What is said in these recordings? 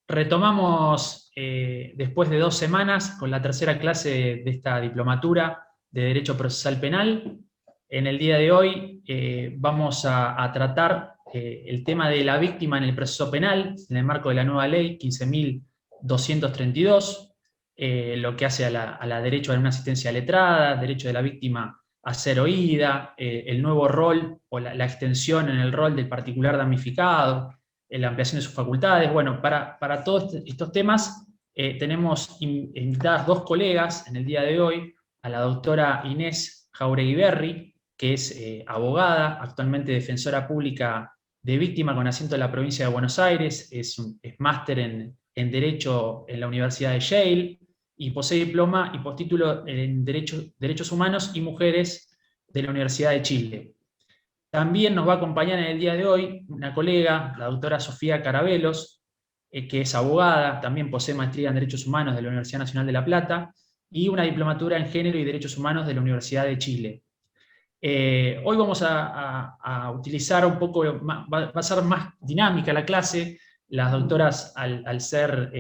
Retomamos después de 2 semanas con la tercera clase de esta diplomatura de Derecho Procesal Penal. En el día de hoy vamos a tratar el tema de la víctima en el proceso penal, en el marco de la nueva ley 15.232, lo que hace a la derecho a una asistencia letrada, derecho de la víctima a ser oída, el nuevo rol o la extensión en el rol del particular damnificado, la ampliación de sus facultades. Bueno, para todos estos temas tenemos invitadas 2 colegas en el día de hoy, a la doctora Inés Jauregui Berri, que es abogada, actualmente defensora pública de víctima con asiento en la provincia de Buenos Aires, es máster en Derecho en la Universidad de Yale, y posee diploma y postítulo en Derechos Humanos y Mujeres de la Universidad de Chile. También nos va a acompañar en el día de hoy una colega, la doctora Sofía Carabelos, que es abogada, también posee maestría en Derechos Humanos de la Universidad Nacional de La Plata y una diplomatura en Género y Derechos Humanos de la Universidad de Chile. Hoy vamos a utilizar un poco, va a ser más dinámica la clase. Las doctoras, al ser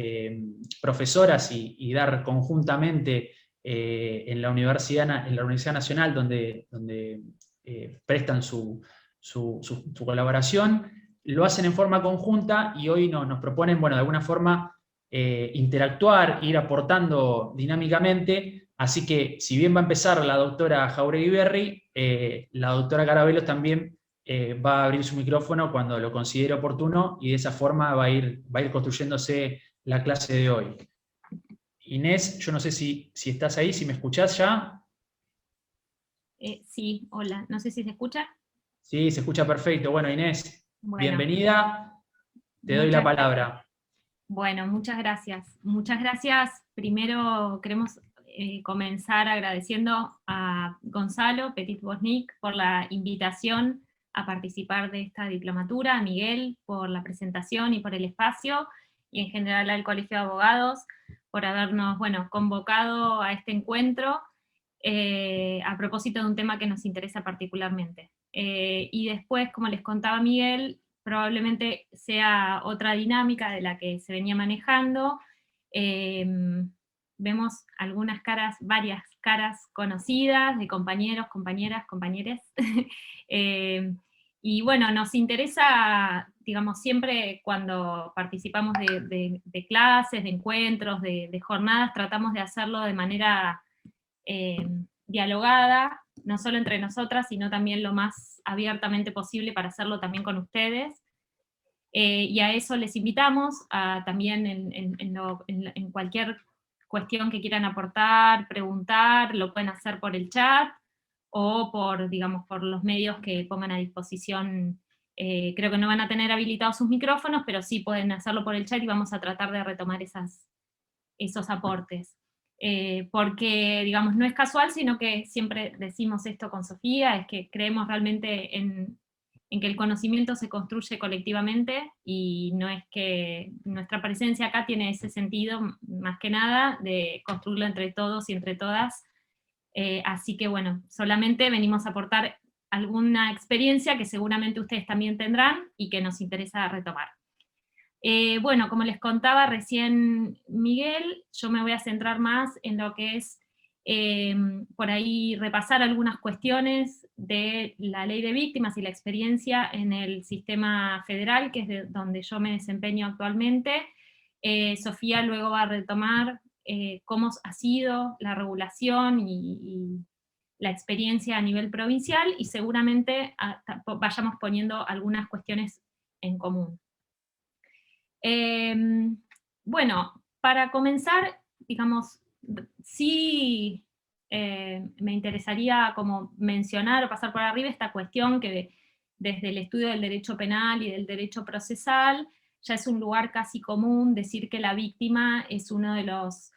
profesoras y dar conjuntamente en la Universidad Nacional, donde prestan su colaboración, lo hacen en forma conjunta y hoy nos proponen, bueno, de alguna forma interactuar, ir aportando dinámicamente. Así que, si bien va a empezar la doctora Jauregui Berri, la doctora Carabelos también va a abrir su micrófono cuando lo considere oportuno, y de esa forma va a ir construyéndose la clase de hoy. Inés, yo no sé si estás ahí, si me escuchás ya. Sí, hola, no sé si se escucha. Sí, se escucha perfecto. Bueno, Inés, Bueno, bienvenida, te doy la palabra. Bueno, muchas gracias. Muchas gracias. Primero queremos comenzar agradeciendo a Gonzalo Petit-Bosnic por la invitación a participar de esta diplomatura, a Miguel por la presentación y por el espacio, y en general al Colegio de Abogados por habernos, bueno, convocado a este encuentro a propósito de un tema que nos interesa particularmente. Y después, como les contaba Miguel, probablemente sea otra dinámica de la que se venía manejando. Vemos algunas caras, varias caras conocidas de compañeros, compañeras, compañeres. Y bueno, nos interesa, digamos, siempre cuando participamos de clases, de encuentros, de jornadas, tratamos de hacerlo de manera dialogada, no solo entre nosotras, sino también lo más abiertamente posible para hacerlo también con ustedes. Y a eso les invitamos, también en cualquier cuestión que quieran aportar, preguntar, lo pueden hacer por el chat, o por, digamos, por los medios que pongan a disposición. Creo que no van a tener habilitados sus micrófonos, pero sí pueden hacerlo por el chat y vamos a tratar de retomar esos aportes. Porque, digamos, no es casual, sino que siempre decimos esto con Sofía, es que creemos realmente en que el conocimiento se construye colectivamente, y no es que nuestra presencia acá tiene ese sentido, más que nada, de construirlo entre todos y entre todas. Así que bueno, solamente venimos a aportar alguna experiencia que seguramente ustedes también tendrán y que nos interesa retomar. Bueno, como les contaba recién Miguel, yo me voy a centrar más en lo que es por ahí repasar algunas cuestiones de la ley de víctimas y la experiencia en el sistema federal, que es donde yo me desempeño actualmente. Sofía luego va a retomar cómo ha sido la regulación y la experiencia a nivel provincial, y seguramente vayamos poniendo algunas cuestiones en común. Bueno, para comenzar, digamos, sí me interesaría como mencionar o pasar por arriba esta cuestión que desde el estudio del derecho penal y del derecho procesal ya es un lugar casi común decir que la víctima es uno de las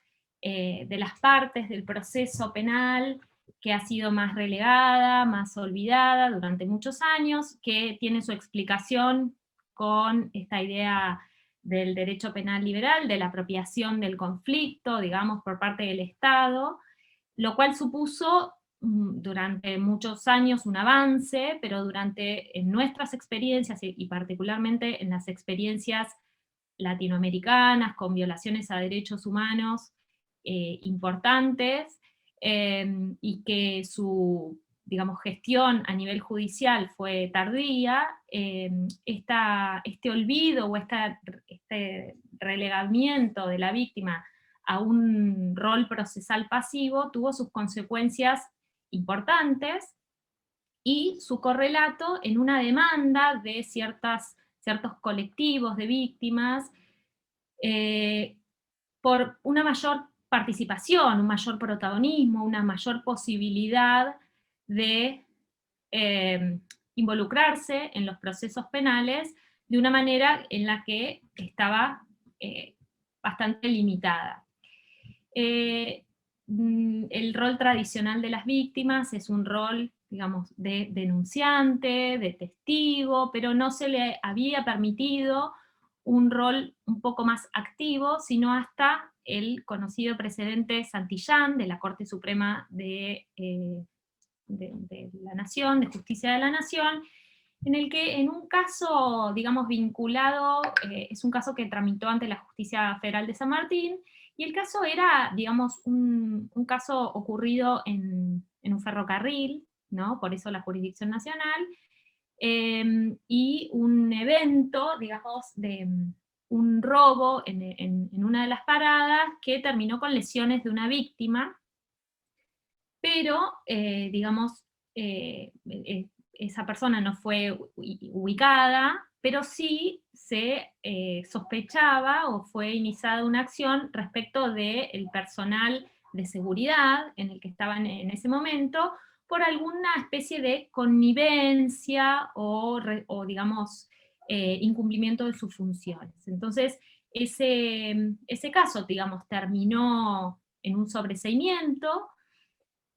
partes del proceso penal que ha sido más relegada, más olvidada durante muchos años, que tiene su explicación con esta idea del derecho penal liberal, de la apropiación del conflicto, digamos, por parte del Estado, lo cual supuso durante muchos años un avance, pero en nuestras experiencias, y particularmente en las experiencias latinoamericanas, con violaciones a derechos humanos importantes, y que su, digamos, gestión a nivel judicial fue tardía, este olvido o este relegamiento de la víctima a un rol procesal pasivo tuvo sus consecuencias importantes, y su correlato en una demanda de ciertos colectivos de víctimas por una mayor participación, un mayor protagonismo, una mayor posibilidad de involucrarse en los procesos penales de una manera en la que estaba bastante limitada. El rol tradicional de las víctimas es un rol, digamos, de denunciante, de testigo, pero no se le había permitido un rol un poco más activo, sino hasta el conocido precedente Santillán de la Corte Suprema de la Nación, de Justicia de la Nación, en el que en un caso, digamos, vinculado, es un caso que tramitó ante la Justicia Federal de San Martín, y el caso era, digamos, un caso ocurrido en un ferrocarril, ¿no? Por eso la jurisdicción nacional, y un evento, digamos, de un robo en una de las paradas que terminó con lesiones de una víctima, pero, digamos, esa persona no fue ubicada, pero sí se sospechaba o fue iniciada una acción respecto del personal de seguridad en el que estaban en ese momento, por alguna especie de connivencia o digamos, incumplimiento de sus funciones. Entonces, ese caso, digamos, terminó en un sobreseimiento,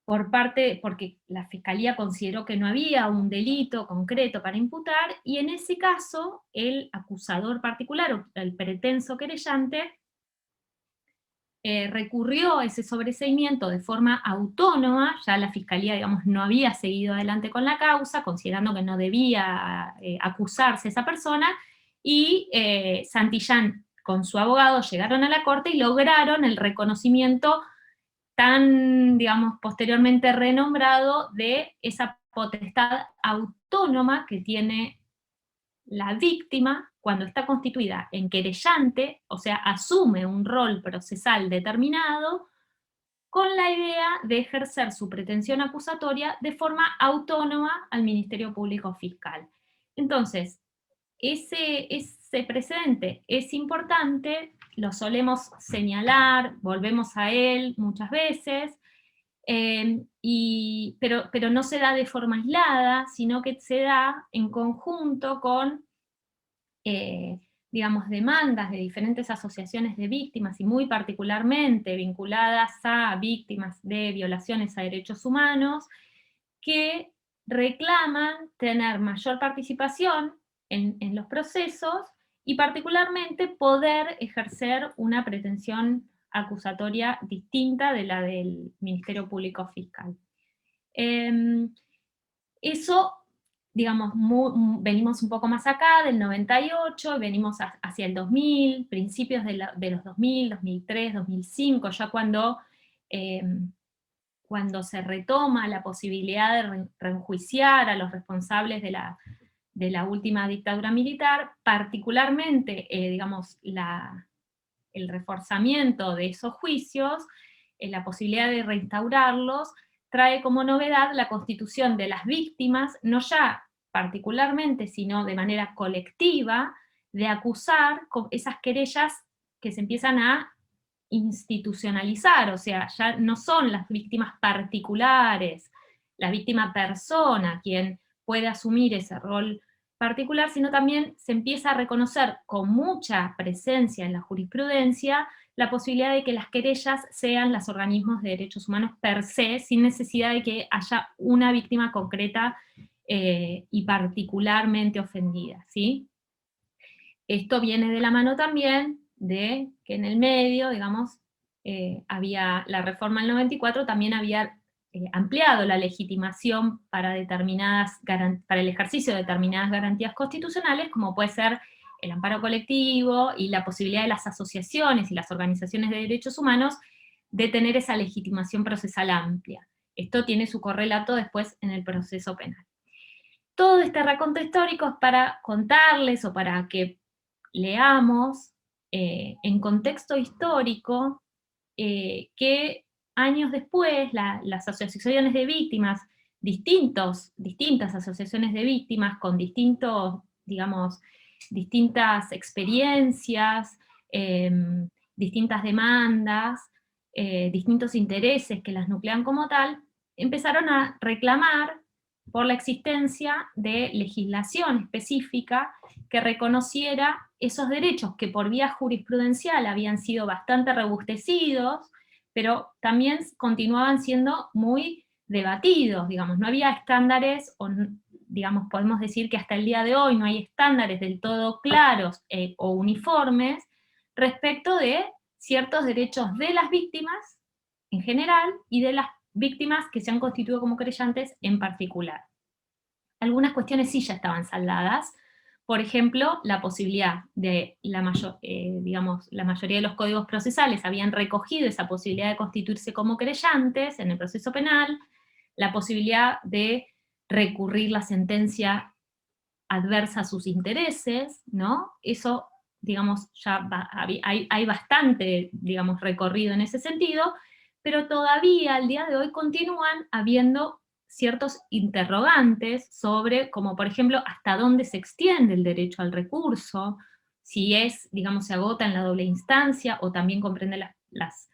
porque la Fiscalía consideró que no había un delito concreto para imputar, y en ese caso el acusador particular, o el pretenso querellante, recurrió a ese sobreseimiento de forma autónoma. Ya la Fiscalía, digamos, no había seguido adelante con la causa, considerando que no debía acusarse esa persona, y Santillán con su abogado llegaron a la Corte y lograron el reconocimiento tan, digamos, posteriormente renombrado de esa potestad autónoma que tiene la víctima cuando está constituida en querellante, o sea, asume un rol procesal determinado, con la idea de ejercer su pretensión acusatoria de forma autónoma al Ministerio Público Fiscal. Entonces, ese precedente es importante, lo solemos señalar, volvemos a él muchas veces, pero no se da de forma aislada, sino que se da en conjunto con, digamos, demandas de diferentes asociaciones de víctimas, y muy particularmente vinculadas a víctimas de violaciones a derechos humanos, que reclaman tener mayor participación en los procesos, y particularmente poder ejercer una pretensión acusatoria distinta de la del Ministerio Público Fiscal. Eso, digamos, venimos un poco más acá, del 98, venimos hacia el 2000, principios de los 2000, 2003, 2005, ya cuando se retoma la posibilidad de reenjuiciar a los responsables de la última dictadura militar, particularmente, digamos, el reforzamiento de esos juicios, la posibilidad de reinstaurarlos, trae como novedad la constitución de las víctimas, no ya particularmente, sino de manera colectiva, de acusar con esas querellas que se empiezan a institucionalizar, o sea, ya no son las víctimas particulares, la víctima persona quien puede asumir ese rol particular, sino también se empieza a reconocer con mucha presencia en la jurisprudencia la posibilidad de que las querellas sean los organismos de derechos humanos per se, sin necesidad de que haya una víctima concreta y particularmente ofendida, ¿sí? Esto viene de la mano también de que en el medio, digamos, había la reforma del 94, también había ampliado la legitimación para el ejercicio de determinadas garantías constitucionales, como puede ser el amparo colectivo y la posibilidad de las asociaciones y las organizaciones de derechos humanos de tener esa legitimación procesal amplia. Esto tiene su correlato después en el proceso penal. Todo este raconto histórico es para contarles o para que leamos en contexto histórico que años después las asociaciones de víctimas, distintas asociaciones de víctimas con distintas experiencias, distintas demandas, distintos intereses que las nuclean como tal, empezaron a reclamar por la existencia de legislación específica que reconociera esos derechos que por vía jurisprudencial habían sido bastante robustecidos, pero también continuaban siendo muy debatidos, digamos, no había estándares, o digamos, podemos decir que hasta el día de hoy no hay estándares del todo claros o uniformes respecto de ciertos derechos de las víctimas en general y de las víctimas que se han constituido como querellantes en particular. Algunas cuestiones sí ya estaban saldadas, por ejemplo, la posibilidad de, la mayoría de los códigos procesales habían recogido esa posibilidad de constituirse como querellantes en el proceso penal, la posibilidad de recurrir la sentencia adversa a sus intereses, ¿no? Eso, digamos, ya hay bastante, digamos, recorrido en ese sentido, pero todavía al día de hoy continúan habiendo ciertos interrogantes sobre, como por ejemplo, hasta dónde se extiende el derecho al recurso, si es, digamos, se agota en la doble instancia, o también comprende las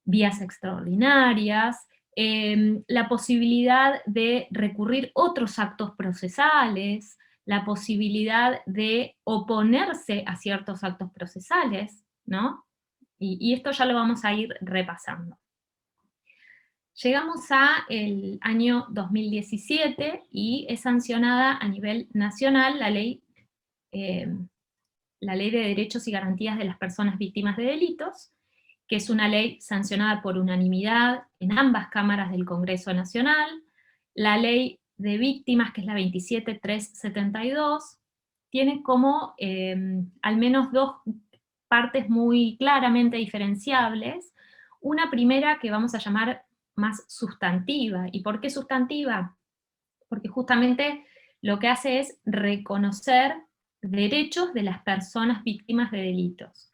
vías extraordinarias, la posibilidad de recurrir otros actos procesales, la posibilidad de oponerse a ciertos actos procesales, ¿no? Y esto ya lo vamos a ir repasando. Llegamos al año 2017 y es sancionada a nivel nacional la ley de Derechos y Garantías de las Personas Víctimas de Delitos, que es una ley sancionada por unanimidad en ambas cámaras del Congreso Nacional. La ley de víctimas, que es la 27372, tiene como al menos dos partes muy claramente diferenciables. Una primera que vamos a llamar más sustantiva. ¿Y por qué sustantiva? Porque justamente lo que hace es reconocer derechos de las personas víctimas de delitos.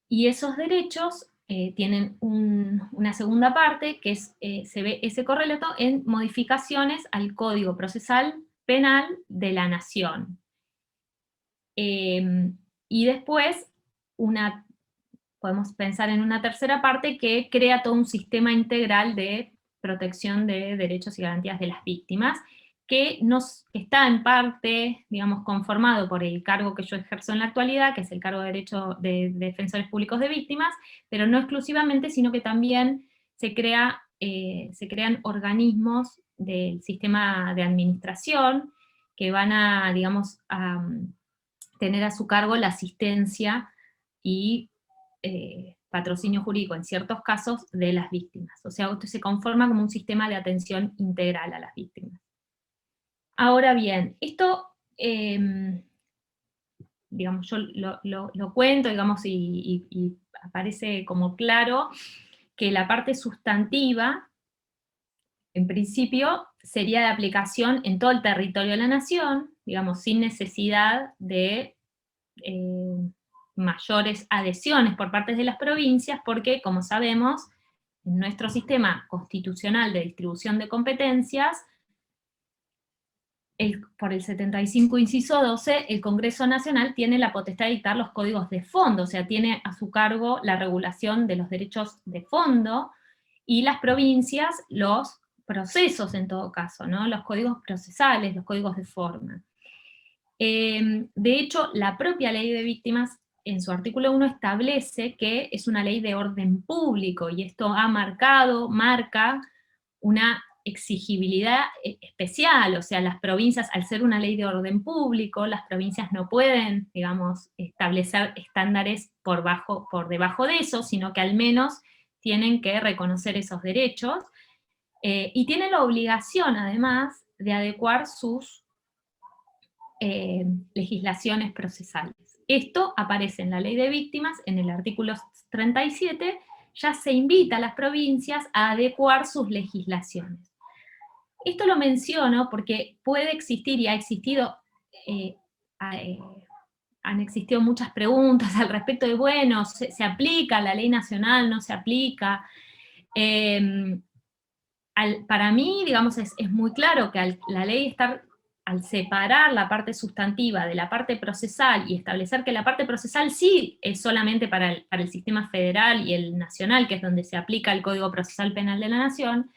Y esos derechos tienen una segunda parte, que es, se ve ese correlato en modificaciones al Código Procesal Penal de la Nación. Y después, podemos pensar en una tercera parte que crea todo un sistema integral de protección de derechos y garantías de las víctimas, que está en parte, digamos, conformado por el cargo que yo ejerzo en la actualidad, que es el cargo de Derecho de Defensores Públicos de Víctimas, pero no exclusivamente, sino que también se crean organismos del sistema de administración que van a, digamos, a tener a su cargo la asistencia y patrocinio jurídico en ciertos casos de las víctimas. O sea, esto se conforma como un sistema de atención integral a las víctimas. Ahora bien, esto, digamos, yo lo cuento, digamos, y aparece como claro que la parte sustantiva, en principio, sería de aplicación en todo el territorio de la nación, digamos, sin necesidad de mayores adhesiones por parte de las provincias, porque, como sabemos, en nuestro sistema constitucional de distribución de competencias, por el 75 inciso 12, el Congreso Nacional tiene la potestad de dictar los códigos de fondo, o sea, tiene a su cargo la regulación de los derechos de fondo, y las provincias los procesos en todo caso, ¿no? Los códigos procesales, los códigos de forma. De hecho, la propia ley de víctimas, en su artículo 1, establece que es una ley de orden público, y esto marca una exigibilidad especial, o sea, las provincias, al ser una ley de orden público, las provincias no pueden, digamos, establecer estándares por debajo de eso, sino que al menos tienen que reconocer esos derechos, y tienen la obligación, además, de adecuar sus legislaciones procesales. Esto aparece en la Ley de Víctimas, en el artículo 37, ya se invita a las provincias a adecuar sus legislaciones. Esto lo menciono porque puede existir y ha existido, han existido muchas preguntas al respecto de, bueno, ¿se aplica la ley nacional? ¿No se aplica? Para mí, digamos, es muy claro que la ley al separar la parte sustantiva de la parte procesal y establecer que la parte procesal sí es solamente para el sistema federal y el nacional, que es donde se aplica el Código Procesal Penal de la Nación,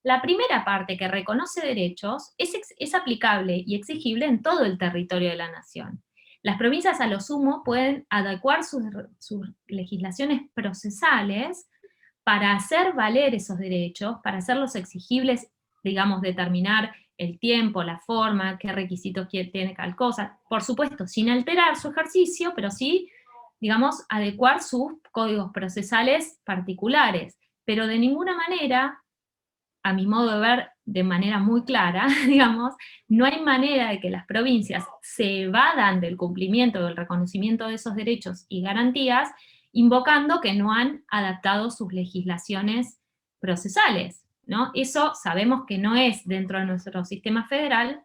la primera parte que reconoce derechos es aplicable y exigible en todo el territorio de la nación. Las provincias a lo sumo pueden adecuar sus legislaciones procesales para hacer valer esos derechos, para hacerlos exigibles, digamos, determinar el tiempo, la forma, qué requisitos tiene tal cosa, por supuesto, sin alterar su ejercicio, pero sí, digamos, adecuar sus códigos procesales particulares, pero de ninguna manera, a mi modo de ver, de manera muy clara, digamos, no hay manera de que las provincias se evadan del cumplimiento, del reconocimiento de esos derechos y garantías, invocando que no han adaptado sus legislaciones procesales, ¿no? Eso sabemos que no es, dentro de nuestro sistema federal,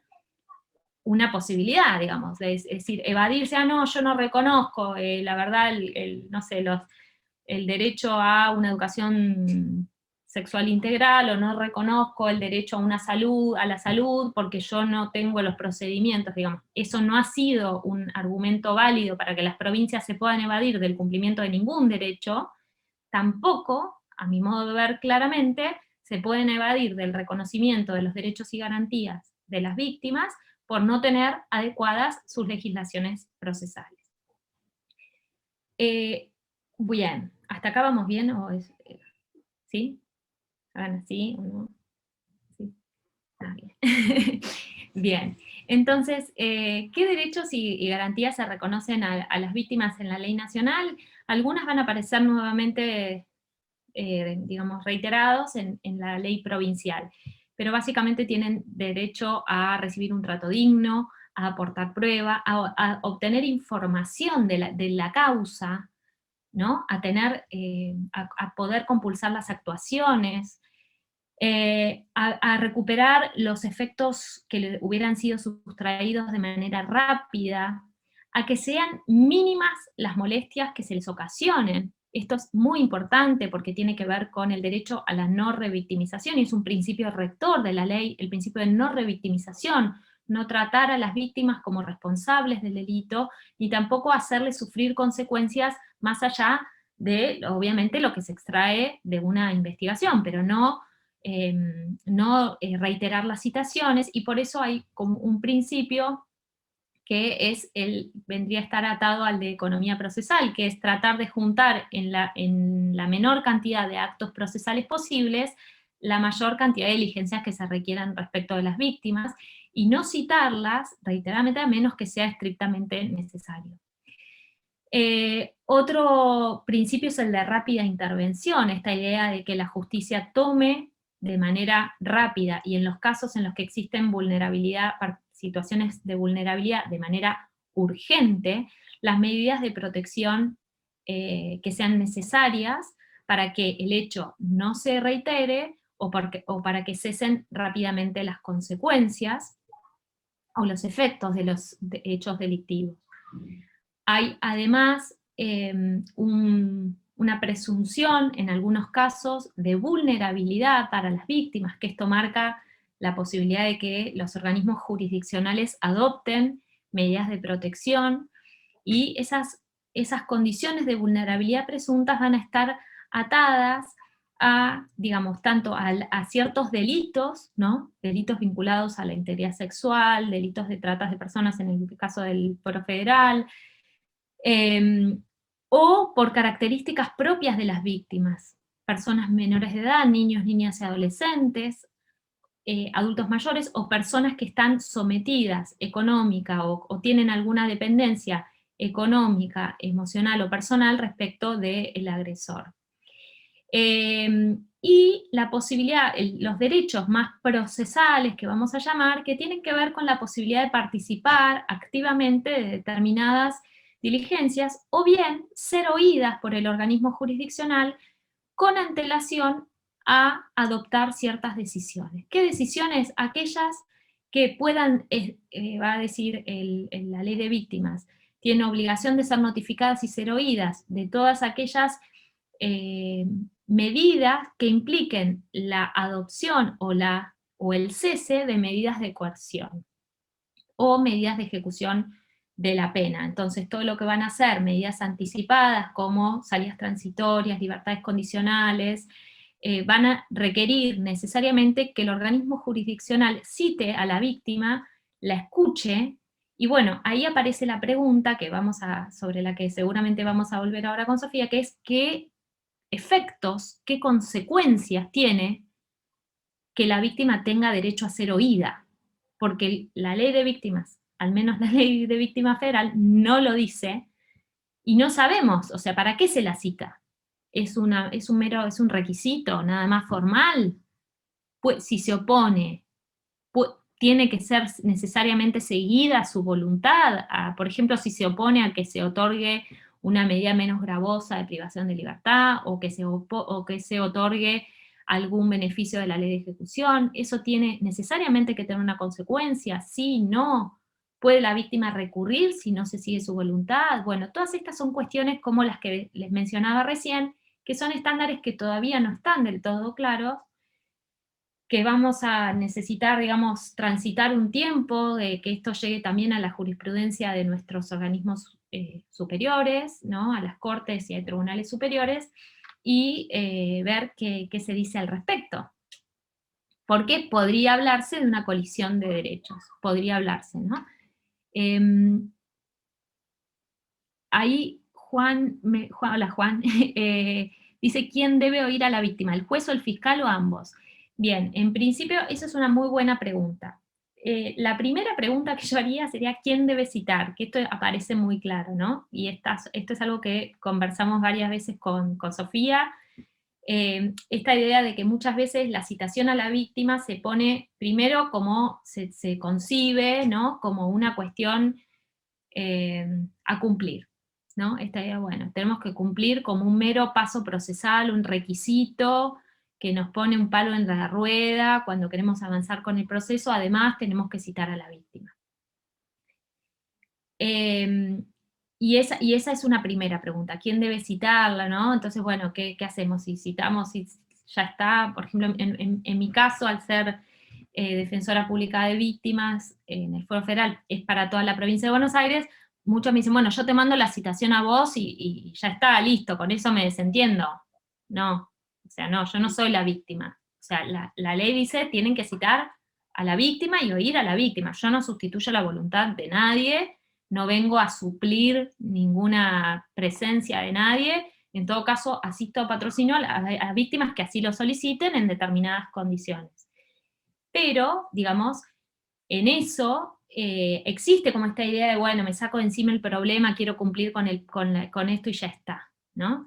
una posibilidad, digamos, es decir, evadirse, no, yo no reconozco, la verdad, no sé, el derecho a una educación sexual integral, o no reconozco el derecho a la salud, porque yo no tengo los procedimientos, digamos. Eso no ha sido un argumento válido para que las provincias se puedan evadir del cumplimiento de ningún derecho. Tampoco, a mi modo de ver claramente, se pueden evadir del reconocimiento de los derechos y garantías de las víctimas por no tener adecuadas sus legislaciones procesales. Bien, ¿hasta acá vamos bien? ¿Sí? ¿Hagan así o no? ¿Sí? Ah, bien. Bien, entonces, ¿qué derechos y garantías se reconocen a las víctimas en la ley nacional? Algunas van a aparecer nuevamente, digamos, reiterados en la ley provincial, pero básicamente tienen derecho a recibir un trato digno, a aportar prueba, a obtener información de la causa, ¿no? A tener, a poder compulsar las actuaciones, a recuperar los efectos que le hubieran sido sustraídos de manera rápida, a que sean mínimas las molestias que se les ocasionen. Esto es muy importante porque tiene que ver con el derecho a la no revictimización, y es un principio rector de la ley, el principio de no revictimización, no tratar a las víctimas como responsables del delito, ni tampoco hacerles sufrir consecuencias más allá de, obviamente, lo que se extrae de una investigación, pero no reiterar las citaciones, y por eso hay como un principio que vendría a estar atado al de economía procesal, que es tratar de juntar en la menor cantidad de actos procesales posibles la mayor cantidad de diligencias que se requieran respecto de las víctimas, y no citarlas reiteradamente a menos que sea estrictamente necesario. Otro principio es el de rápida intervención, esta idea de que la justicia tome de manera rápida, y en los casos en los que existen situaciones de vulnerabilidad de manera urgente, las medidas de protección que sean necesarias para que el hecho no se reitere, o para que cesen rápidamente las consecuencias o los efectos de los hechos delictivos. Hay además una presunción, en algunos casos, de vulnerabilidad para las víctimas, que esto marca la posibilidad de que los organismos jurisdiccionales adopten medidas de protección, y esas condiciones de vulnerabilidad presuntas van a estar atadas a, digamos, tanto a ciertos delitos, ¿no? Delitos vinculados a la integridad sexual, delitos de tratas de personas en el caso del Fuero Federal, o por características propias de las víctimas, personas menores de edad, niños, niñas y adolescentes, adultos mayores, o personas que están sometidas económica o tienen alguna dependencia económica, emocional o personal respecto del agresor. y la posibilidad, los derechos más procesales que vamos a llamar, que tienen que ver con la posibilidad de participar activamente de determinadas diligencias, o bien ser oídas por el organismo jurisdiccional con antelación a adoptar ciertas decisiones. ¿Qué decisiones? Aquellas que puedan, va a decir la ley de víctimas, tiene obligación de ser notificadas y ser oídas de todas aquellas medidas que impliquen la adopción o el cese de medidas de coerción o medidas de ejecución de la pena. Entonces, todo lo que van a hacer, medidas anticipadas como salidas transitorias, libertades condicionales, van a requerir necesariamente que el organismo jurisdiccional cite a la víctima, la escuche, y bueno, ahí aparece la pregunta sobre la que seguramente vamos a volver ahora con Sofía, que es qué efectos, qué consecuencias tiene que la víctima tenga derecho a ser oída, porque la ley de víctimas, al menos la ley de víctimas federal, no lo dice, y no sabemos, o sea, ¿para qué se la cita? Es un requisito, nada más formal. Pues, si se opone, tiene que ser necesariamente seguida su voluntad, por ejemplo, si se opone a que se otorgue una medida menos gravosa de privación de libertad, o que se otorgue algún beneficio de la ley de ejecución, eso tiene necesariamente que tener una consecuencia, sí, no, puede la víctima recurrir si no se sigue su voluntad. Bueno, todas estas son cuestiones como las que les mencionaba recién, que son estándares que todavía no están del todo claros, que vamos a necesitar, digamos, transitar un tiempo, de que esto llegue también a la jurisprudencia de nuestros organismos superiores, ¿no? A las cortes y a tribunales superiores, y ver qué se dice al respecto. Porque podría hablarse de una colisión de derechos, podría hablarse, ¿no? Ahí hola Juan, dice, ¿quién debe oír a la víctima? ¿El juez o el fiscal o ambos? Bien, en principio, esa es una muy buena pregunta. La primera pregunta que yo haría sería, ¿quién debe citar? Que esto aparece muy claro, ¿no? Y esto es algo que conversamos varias veces con Sofía, esta idea de que muchas veces la citación a la víctima se pone primero como se concibe, ¿no? Como una cuestión a cumplir, ¿no? Esta idea, bueno, tenemos que cumplir como un mero paso procesal, un requisito que nos pone un palo en la rueda cuando queremos avanzar con el proceso, además tenemos que citar a la víctima. Y esa es una primera pregunta, ¿quién debe citarla, no? Entonces, bueno, ¿qué hacemos? Si citamos, si ya está, por ejemplo, en mi caso, al ser defensora pública de víctimas en el Fuero Federal, es para toda la provincia de Buenos Aires, muchos me dicen, bueno, yo te mando la citación a vos y ya está, listo, con eso me desentiendo. No, o sea, no, yo no soy la víctima. O sea, la ley dice, tienen que citar a la víctima y oír a la víctima. Yo no sustituyo la voluntad de nadie, no vengo a suplir ninguna presencia de nadie, en todo caso asisto o patrocino a víctimas que así lo soliciten en determinadas condiciones. Pero, digamos, en eso existe como esta idea de, bueno, me saco de encima el problema, quiero cumplir con esto y ya está, ¿no?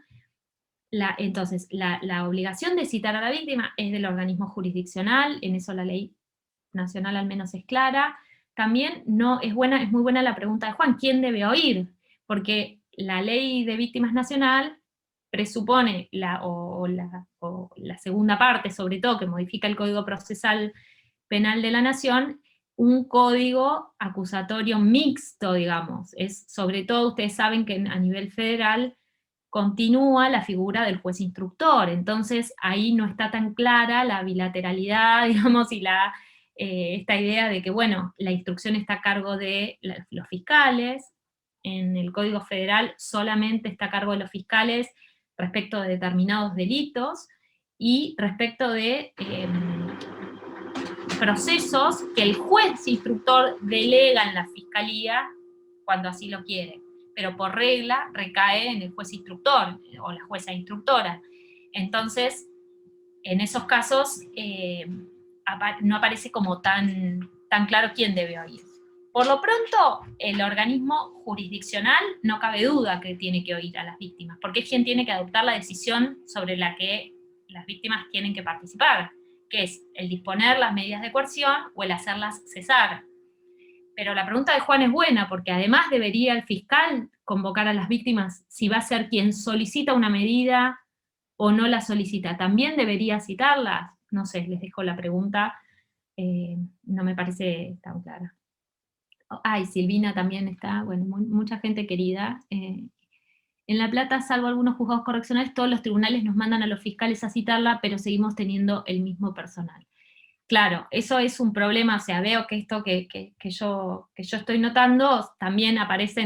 Entonces, la obligación de citar a la víctima es del organismo jurisdiccional, en eso la ley nacional al menos es clara. También es muy buena la pregunta de Juan, ¿quién debe oír? Porque la ley de víctimas nacional presupone, la segunda parte, sobre todo, que modifica el Código Procesal Penal de la Nación, un código acusatorio mixto, digamos. Sobre todo, ustedes saben que a nivel federal continúa la figura del juez instructor, entonces ahí no está tan clara la bilateralidad, digamos, y esta idea de que, bueno, la instrucción está a cargo de los fiscales, en el Código Federal solamente está a cargo de los fiscales respecto de determinados delitos, y respecto de procesos que el juez instructor delega en la fiscalía cuando así lo quiere, pero por regla recae en el juez instructor o la jueza instructora. Entonces, en esos casos no aparece como tan claro quién debe oír. Por lo pronto, el organismo jurisdiccional no cabe duda que tiene que oír a las víctimas, porque es quien tiene que adoptar la decisión sobre la que las víctimas tienen que participar, que es el disponer las medidas de coerción o el hacerlas cesar. Pero la pregunta de Juan es buena, porque además debería el fiscal convocar a las víctimas si va a ser quien solicita una medida o no la solicita. ¿También debería citarlas? No sé, les dejo la pregunta, no me parece tan clara. Ay, Silvina también está, bueno, mucha gente querida. En La Plata, salvo algunos juzgados correccionales, todos los tribunales nos mandan a los fiscales a citarla, pero seguimos teniendo el mismo personal. Claro, eso es un problema, o sea, veo que esto que yo estoy notando también aparece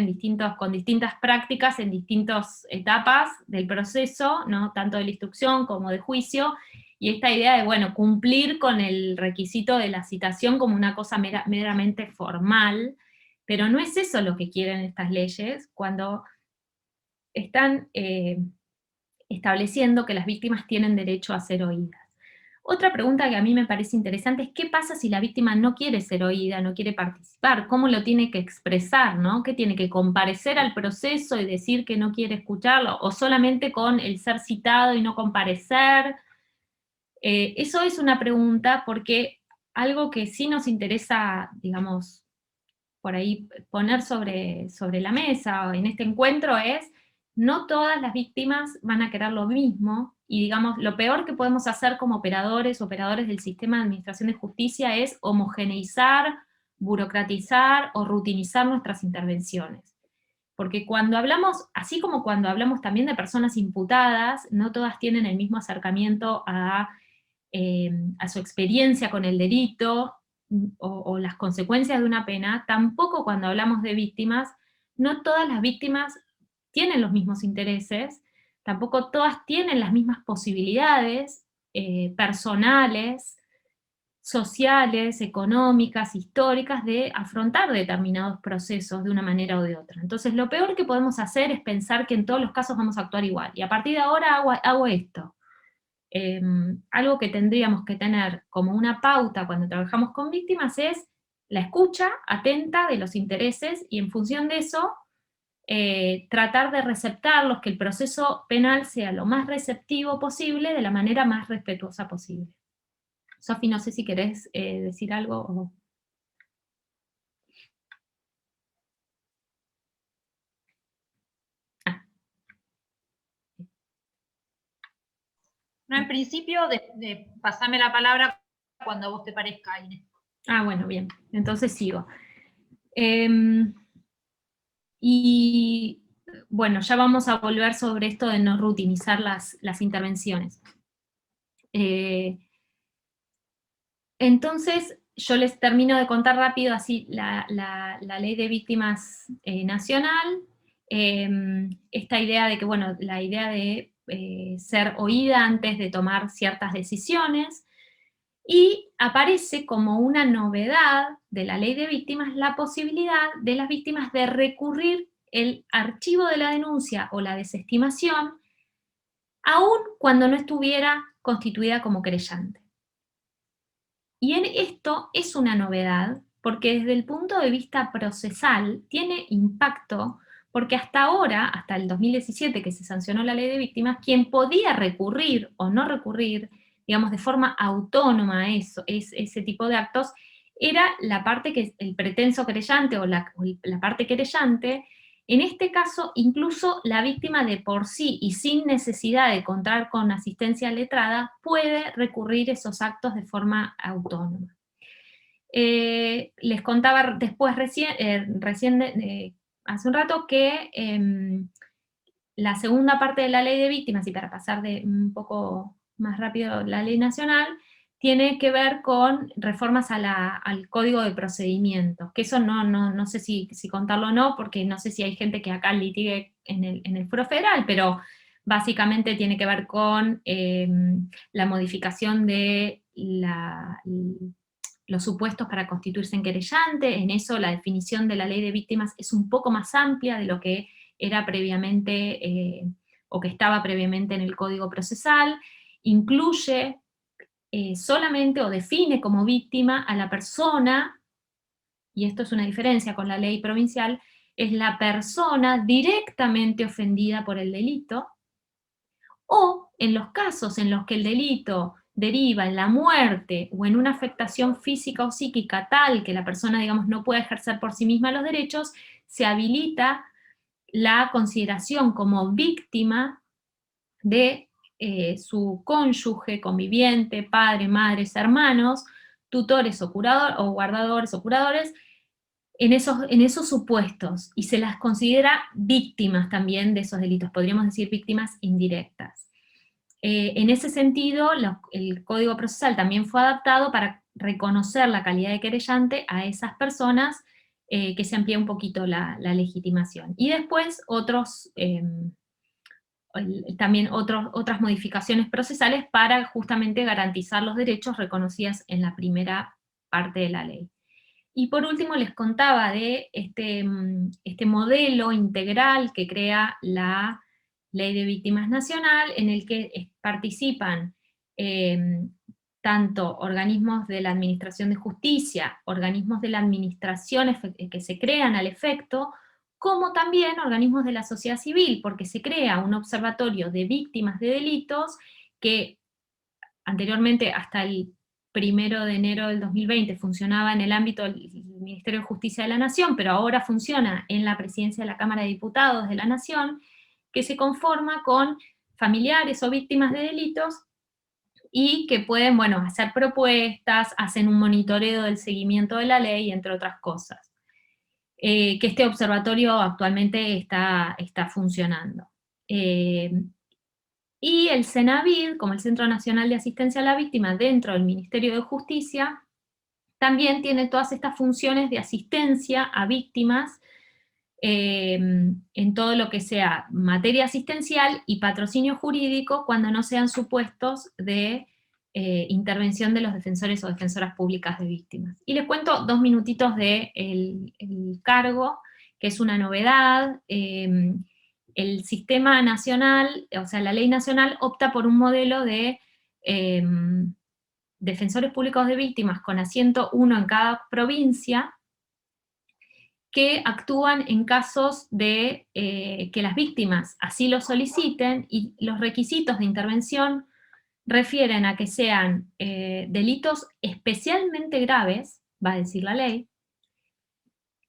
con distintas prácticas en distintas etapas del proceso, ¿no? Tanto de la instrucción como de juicio, y esta idea de, bueno, cumplir con el requisito de la citación como una cosa meramente formal, pero no es eso lo que quieren estas leyes cuando están estableciendo que las víctimas tienen derecho a ser oídas. Otra pregunta que a mí me parece interesante es ¿qué pasa si la víctima no quiere ser oída, no quiere participar? ¿Cómo lo tiene que expresar, no? ¿Qué tiene que comparecer al proceso y decir que no quiere escucharlo? ¿O solamente con el ser citado y no comparecer? Eso es una pregunta porque algo que sí nos interesa, digamos, por ahí poner sobre la mesa en este encuentro es, no todas las víctimas van a querer lo mismo, y digamos, lo peor que podemos hacer como operadores del sistema de administración de justicia es homogeneizar, burocratizar o rutinizar nuestras intervenciones. Porque cuando hablamos, así como cuando hablamos también de personas imputadas, no todas tienen el mismo acercamiento a su experiencia con el delito, o las consecuencias de una pena, tampoco cuando hablamos de víctimas, no todas las víctimas tienen los mismos intereses, tampoco todas tienen las mismas posibilidades personales, sociales, económicas, históricas, de afrontar determinados procesos de una manera o de otra. Entonces, lo peor que podemos hacer es pensar que en todos los casos vamos a actuar igual, y a partir de ahora hago esto. Algo que tendríamos que tener como una pauta cuando trabajamos con víctimas es la escucha atenta de los intereses, y en función de eso tratar de receptarlos, que el proceso penal sea lo más receptivo posible, de la manera más respetuosa posible. Sofi, no sé si querés decir algo o... No, en principio, pasame la palabra cuando a vos te parezca, Inés. Ah, bueno, bien. Entonces sigo. Y bueno, ya vamos a volver sobre esto de no rutinizar las intervenciones. Entonces, yo les termino de contar rápido así la ley de víctimas nacional, esta idea de que, bueno, la idea de ser oída antes de tomar ciertas decisiones, y aparece como una novedad de la ley de víctimas la posibilidad de las víctimas de recurrir el archivo de la denuncia o la desestimación, aun cuando no estuviera constituida como querellante. Y en esto es una novedad, porque desde el punto de vista procesal tiene impacto, porque hasta ahora, hasta el 2017 que se sancionó la ley de víctimas, quien podía recurrir o no recurrir, digamos, de forma autónoma a ese tipo de actos, era la parte que el pretenso querellante o la parte querellante. En este caso, incluso la víctima de por sí y sin necesidad de contar con asistencia letrada puede recurrir esos actos de forma autónoma. Les contaba después recién hace un rato que la segunda parte de la ley de víctimas, y para pasar de un poco más rápido la ley nacional, tiene que ver con reformas al Código de Procedimientos, que eso no sé si contarlo o no, porque no sé si hay gente que acá litigue en el Foro Federal, pero básicamente tiene que ver con la modificación de los supuestos para constituirse en querellante. En eso la definición de la ley de víctimas es un poco más amplia de lo que era previamente, o que estaba previamente en el Código Procesal, incluye solamente o define como víctima a la persona, y esto es una diferencia con la ley provincial, es la persona directamente ofendida por el delito, o en los casos en los que el delito deriva en la muerte o en una afectación física o psíquica tal que la persona, digamos, no puede ejercer por sí misma los derechos, se habilita la consideración como víctima de su cónyuge, conviviente, padre, madres, hermanos, tutores o guardadores o curadores, en esos supuestos, y se las considera víctimas también de esos delitos, podríamos decir víctimas indirectas. En ese sentido, el Código Procesal también fue adaptado para reconocer la calidad de querellante a esas personas, que se amplía un poquito la legitimación. Y después también otras modificaciones procesales para justamente garantizar los derechos reconocidos en la primera parte de la ley. Y por último les contaba de este modelo integral que crea la Ley de Víctimas Nacional, en el que participan tanto organismos de la Administración de Justicia, organismos de la Administración que se crean al efecto, como también organismos de la sociedad civil, porque se crea un observatorio de víctimas de delitos que anteriormente, hasta el 1 de enero del 2020, funcionaba en el ámbito del Ministerio de Justicia de la Nación, pero ahora funciona en la Presidencia de la Cámara de Diputados de la Nación, que se conforma con familiares o víctimas de delitos y que pueden, bueno, hacer propuestas, hacen un monitoreo del seguimiento de la ley, entre otras cosas. Que este observatorio actualmente está funcionando. Y el CENAVID, como el Centro Nacional de Asistencia a la Víctima, dentro del Ministerio de Justicia, también tiene todas estas funciones de asistencia a víctimas en todo lo que sea materia asistencial y patrocinio jurídico cuando no sean supuestos de intervención de los defensores o defensoras públicas de víctimas. Y les cuento 2 minutitos de el cargo, que es una novedad. El sistema nacional, o sea, la ley nacional opta por un modelo de defensores públicos de víctimas con asiento 1 en cada provincia, que actúan en casos de que las víctimas así lo soliciten, y los requisitos de intervención refieren a que sean delitos especialmente graves, va a decir la ley,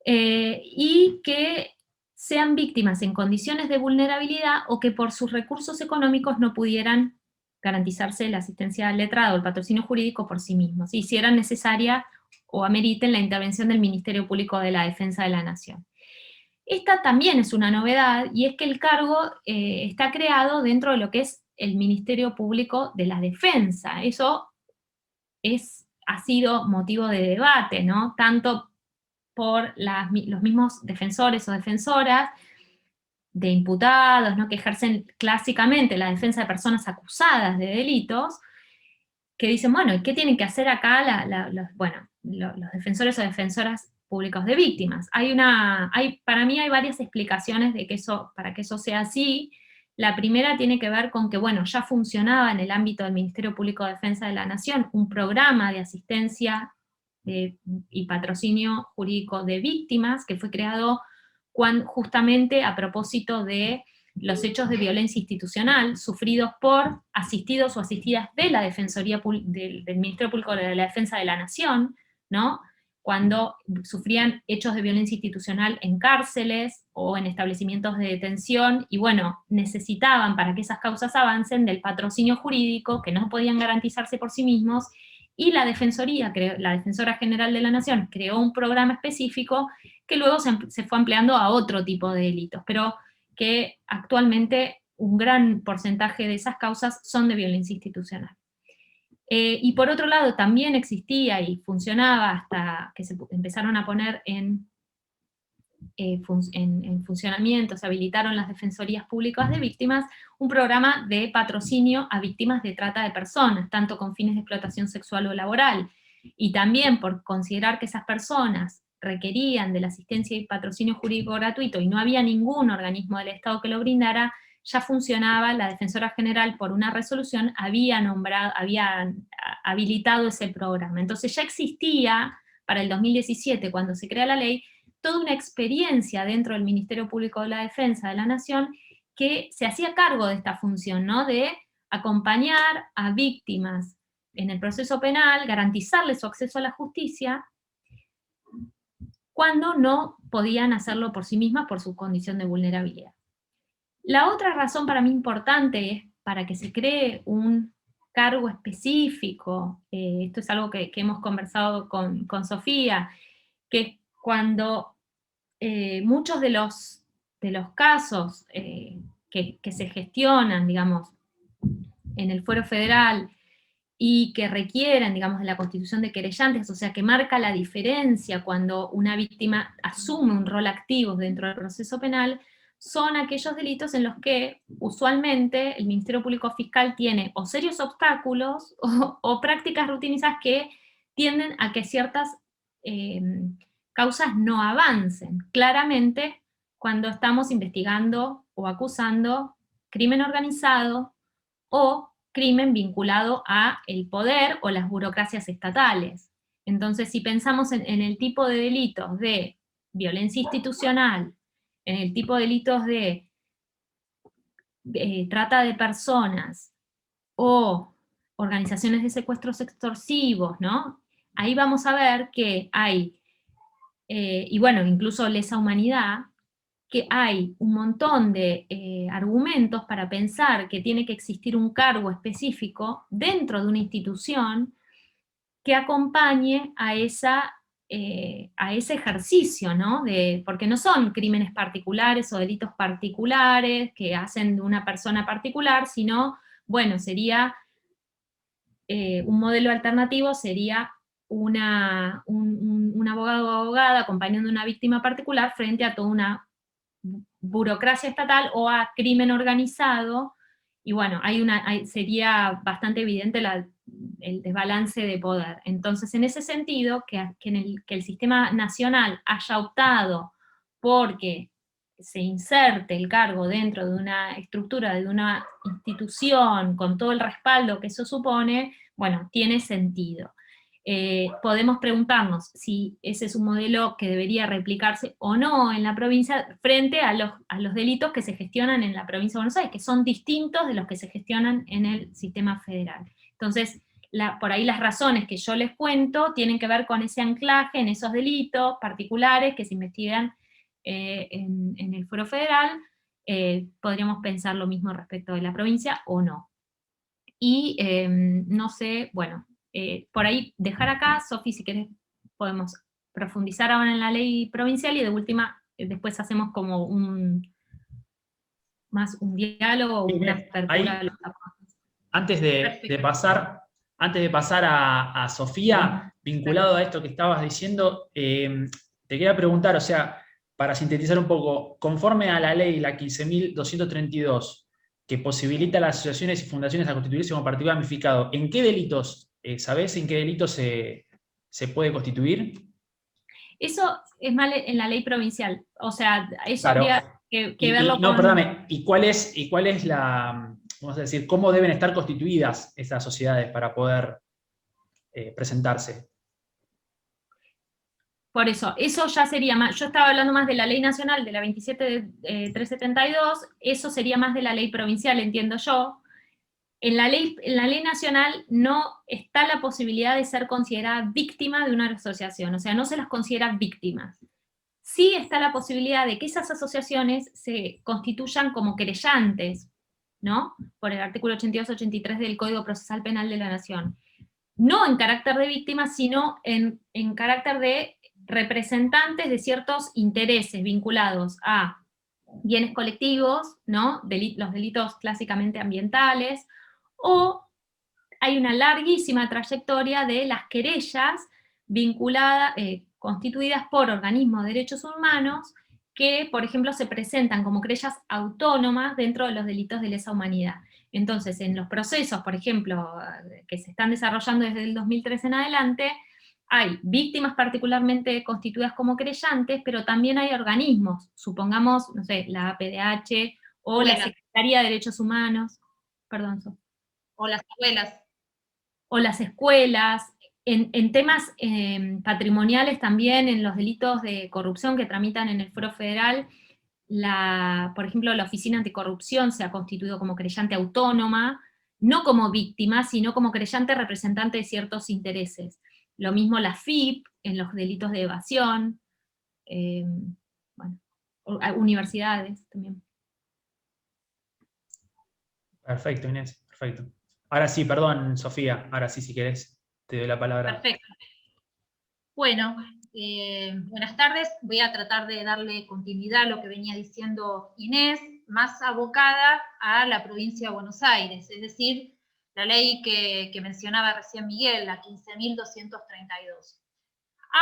y que sean víctimas en condiciones de vulnerabilidad o que por sus recursos económicos no pudieran garantizarse la asistencia letrada o el patrocinio jurídico por sí mismos, y si era necesaria o ameriten la intervención del Ministerio Público de la Defensa de la Nación. Esta también es una novedad, y es que el cargo está creado dentro de lo que es el Ministerio Público de la Defensa. Eso ha sido motivo de debate, ¿no? Tanto por los mismos defensores o defensoras de imputados, ¿no?, que ejercen clásicamente la defensa de personas acusadas de delitos, que dicen, bueno, ¿y qué tienen que hacer acá los defensores o defensoras públicos de víctimas? Para mí hay varias explicaciones para que eso sea así. La primera tiene que ver con que, bueno, ya funcionaba en el ámbito del Ministerio Público de Defensa de la Nación un programa de asistencia y patrocinio jurídico de víctimas, que fue creado justamente a propósito de los hechos de violencia institucional sufridos por asistidos o asistidas de la Defensoría del Ministerio Público de la Defensa de la Nación, ¿no?, cuando sufrían hechos de violencia institucional en cárceles o en establecimientos de detención, y bueno, necesitaban, para que esas causas avancen, del patrocinio jurídico, que no podían garantizarse por sí mismos, y la Defensora General de la Nación creó un programa específico que luego se fue ampliando a otro tipo de delitos, pero que actualmente un gran porcentaje de esas causas son de violencia institucional. Y por otro lado, también existía y funcionaba hasta que se empezaron a poner en funcionamiento, se habilitaron las defensorías públicas de víctimas, un programa de patrocinio a víctimas de trata de personas, tanto con fines de explotación sexual o laboral, y también por considerar que esas personas requerían de la asistencia y patrocinio jurídico gratuito y no había ningún organismo del Estado que lo brindara, ya funcionaba. La Defensora General, por una resolución, había habilitado ese programa. Entonces ya existía, para el 2017, cuando se crea la ley, toda una experiencia dentro del Ministerio Público de la Defensa de la Nación que se hacía cargo de esta función, ¿no?, de acompañar a víctimas en el proceso penal, garantizarles su acceso a la justicia, cuando no podían hacerlo por sí mismas por su condición de vulnerabilidad. La otra razón para mí importante es para que se cree un cargo específico, esto es algo que hemos conversado con Sofía, que cuando muchos de los casos que se gestionan, digamos, en el fuero federal, y que requieren, digamos, de la constitución de querellantes, o sea, que marca la diferencia cuando una víctima asume un rol activo dentro del proceso penal, son aquellos delitos en los que usualmente el Ministerio Público Fiscal tiene o serios obstáculos o prácticas rutinizadas que tienden a que ciertas causas no avancen. Claramente, cuando estamos investigando o acusando crimen organizado o crimen vinculado a el poder o las burocracias estatales. Entonces, si pensamos en el tipo de delitos de violencia institucional, en el tipo de delitos de trata de personas o organizaciones de secuestros extorsivos, ¿no? Ahí vamos a ver que hay, y bueno, incluso lesa humanidad, que hay un montón de argumentos para pensar que tiene que existir un cargo específico dentro de una institución que acompañe a ese ejercicio, ¿no? Porque no son crímenes particulares o delitos particulares que hacen de una persona particular, sino, bueno, sería un modelo alternativo, sería un abogado o abogada acompañando a una víctima particular frente a toda una burocracia estatal o a crimen organizado, y bueno, sería bastante evidente el desbalance de poder. Entonces, en ese sentido, que el sistema nacional haya optado porque se inserte el cargo dentro de una estructura, de una institución, con todo el respaldo que eso supone, bueno, tiene sentido. Podemos preguntarnos si ese es un modelo que debería replicarse o no en la provincia frente a los delitos que se gestionan en la provincia de Buenos Aires, que son distintos de los que se gestionan en el sistema federal. Entonces, por ahí las razones que yo les cuento tienen que ver con ese anclaje en esos delitos particulares que se investigan en el fuero federal. Podríamos pensar lo mismo respecto de la provincia o no. Y no sé, bueno, por ahí dejar acá, Sofi, si querés podemos profundizar ahora en la ley provincial y de última después hacemos como un diálogo o una apertura. Antes de pasar a Sofía, vinculado a esto que estabas diciendo, te quería preguntar, o sea, para sintetizar un poco, conforme a la ley, la 15.232, que posibilita a las asociaciones y fundaciones a constituirse como partido ramificado, ¿en qué delitos, sabés en qué delitos se puede constituir? Eso es mal en la ley provincial, o sea, eso Claro. habría que verlo no, con... perdóname, ¿y cuál es la, vamos a decir, cómo deben estar constituidas estas sociedades para poder presentarse? Por eso ya sería más, yo estaba hablando más de la ley nacional, de la 27.372, eso sería más de la ley provincial, entiendo yo. En la ley nacional no está la posibilidad de ser considerada víctima de una asociación, o sea, no se las considera víctimas. Sí está la posibilidad de que esas asociaciones se constituyan como querellantes, ¿no? Por el artículo 82-83 del Código Procesal Penal de la Nación. No en carácter de víctimas, sino en carácter de representantes de ciertos intereses vinculados a bienes colectivos, ¿no? Los delitos clásicamente ambientales, o hay una larguísima trayectoria de las querellas vinculadas, constituidas por organismos de derechos humanos que, por ejemplo, se presentan como querellas autónomas dentro de los delitos de lesa humanidad. Entonces, en los procesos, por ejemplo, que se están desarrollando desde el 2003 en adelante, hay víctimas particularmente constituidas como querellantes, pero también hay organismos, supongamos, no sé, la APDH o la Secretaría de Derechos Humanos, perdón, o las escuelas. O las escuelas, en temas patrimoniales también, en los delitos de corrupción que tramitan en el fuero federal, por ejemplo, la Oficina Anticorrupción se ha constituido como querellante autónoma, no como víctima, sino como creyente representante de ciertos intereses. Lo mismo la FIP, en los delitos de evasión, bueno, universidades también. Perfecto, Inés, perfecto. Ahora sí, perdón, Sofía, ahora sí, si querés, te doy la palabra. Perfecto. Bueno, buenas tardes. Voy a tratar de darle continuidad a lo que venía diciendo Inés, más abocada a la provincia de Buenos Aires, es decir, la ley que mencionaba recién Miguel, la 15.232.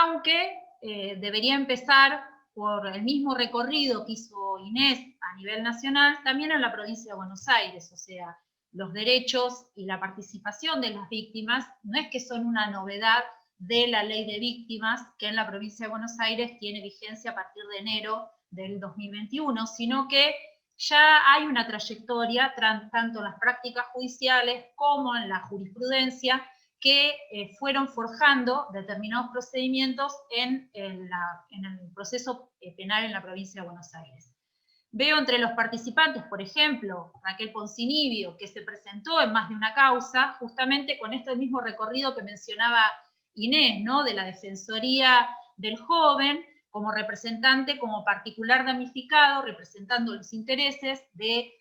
Aunque debería empezar por el mismo recorrido que hizo Inés a nivel nacional, también en la provincia de Buenos Aires, o sea, los derechos y la participación de las víctimas no es que son una novedad de la ley de víctimas que en la provincia de Buenos Aires tiene vigencia a partir de enero del 2021, sino que ya hay una trayectoria, tanto en las prácticas judiciales como en la jurisprudencia, que fueron forjando determinados procedimientos en el proceso penal en la provincia de Buenos Aires. Veo entre los participantes, por ejemplo, Raquel Poncinibio, que se presentó en más de una causa, justamente con este mismo recorrido que mencionaba Inés, ¿no? De la Defensoría del Joven, como representante, como particular damnificado, representando los intereses de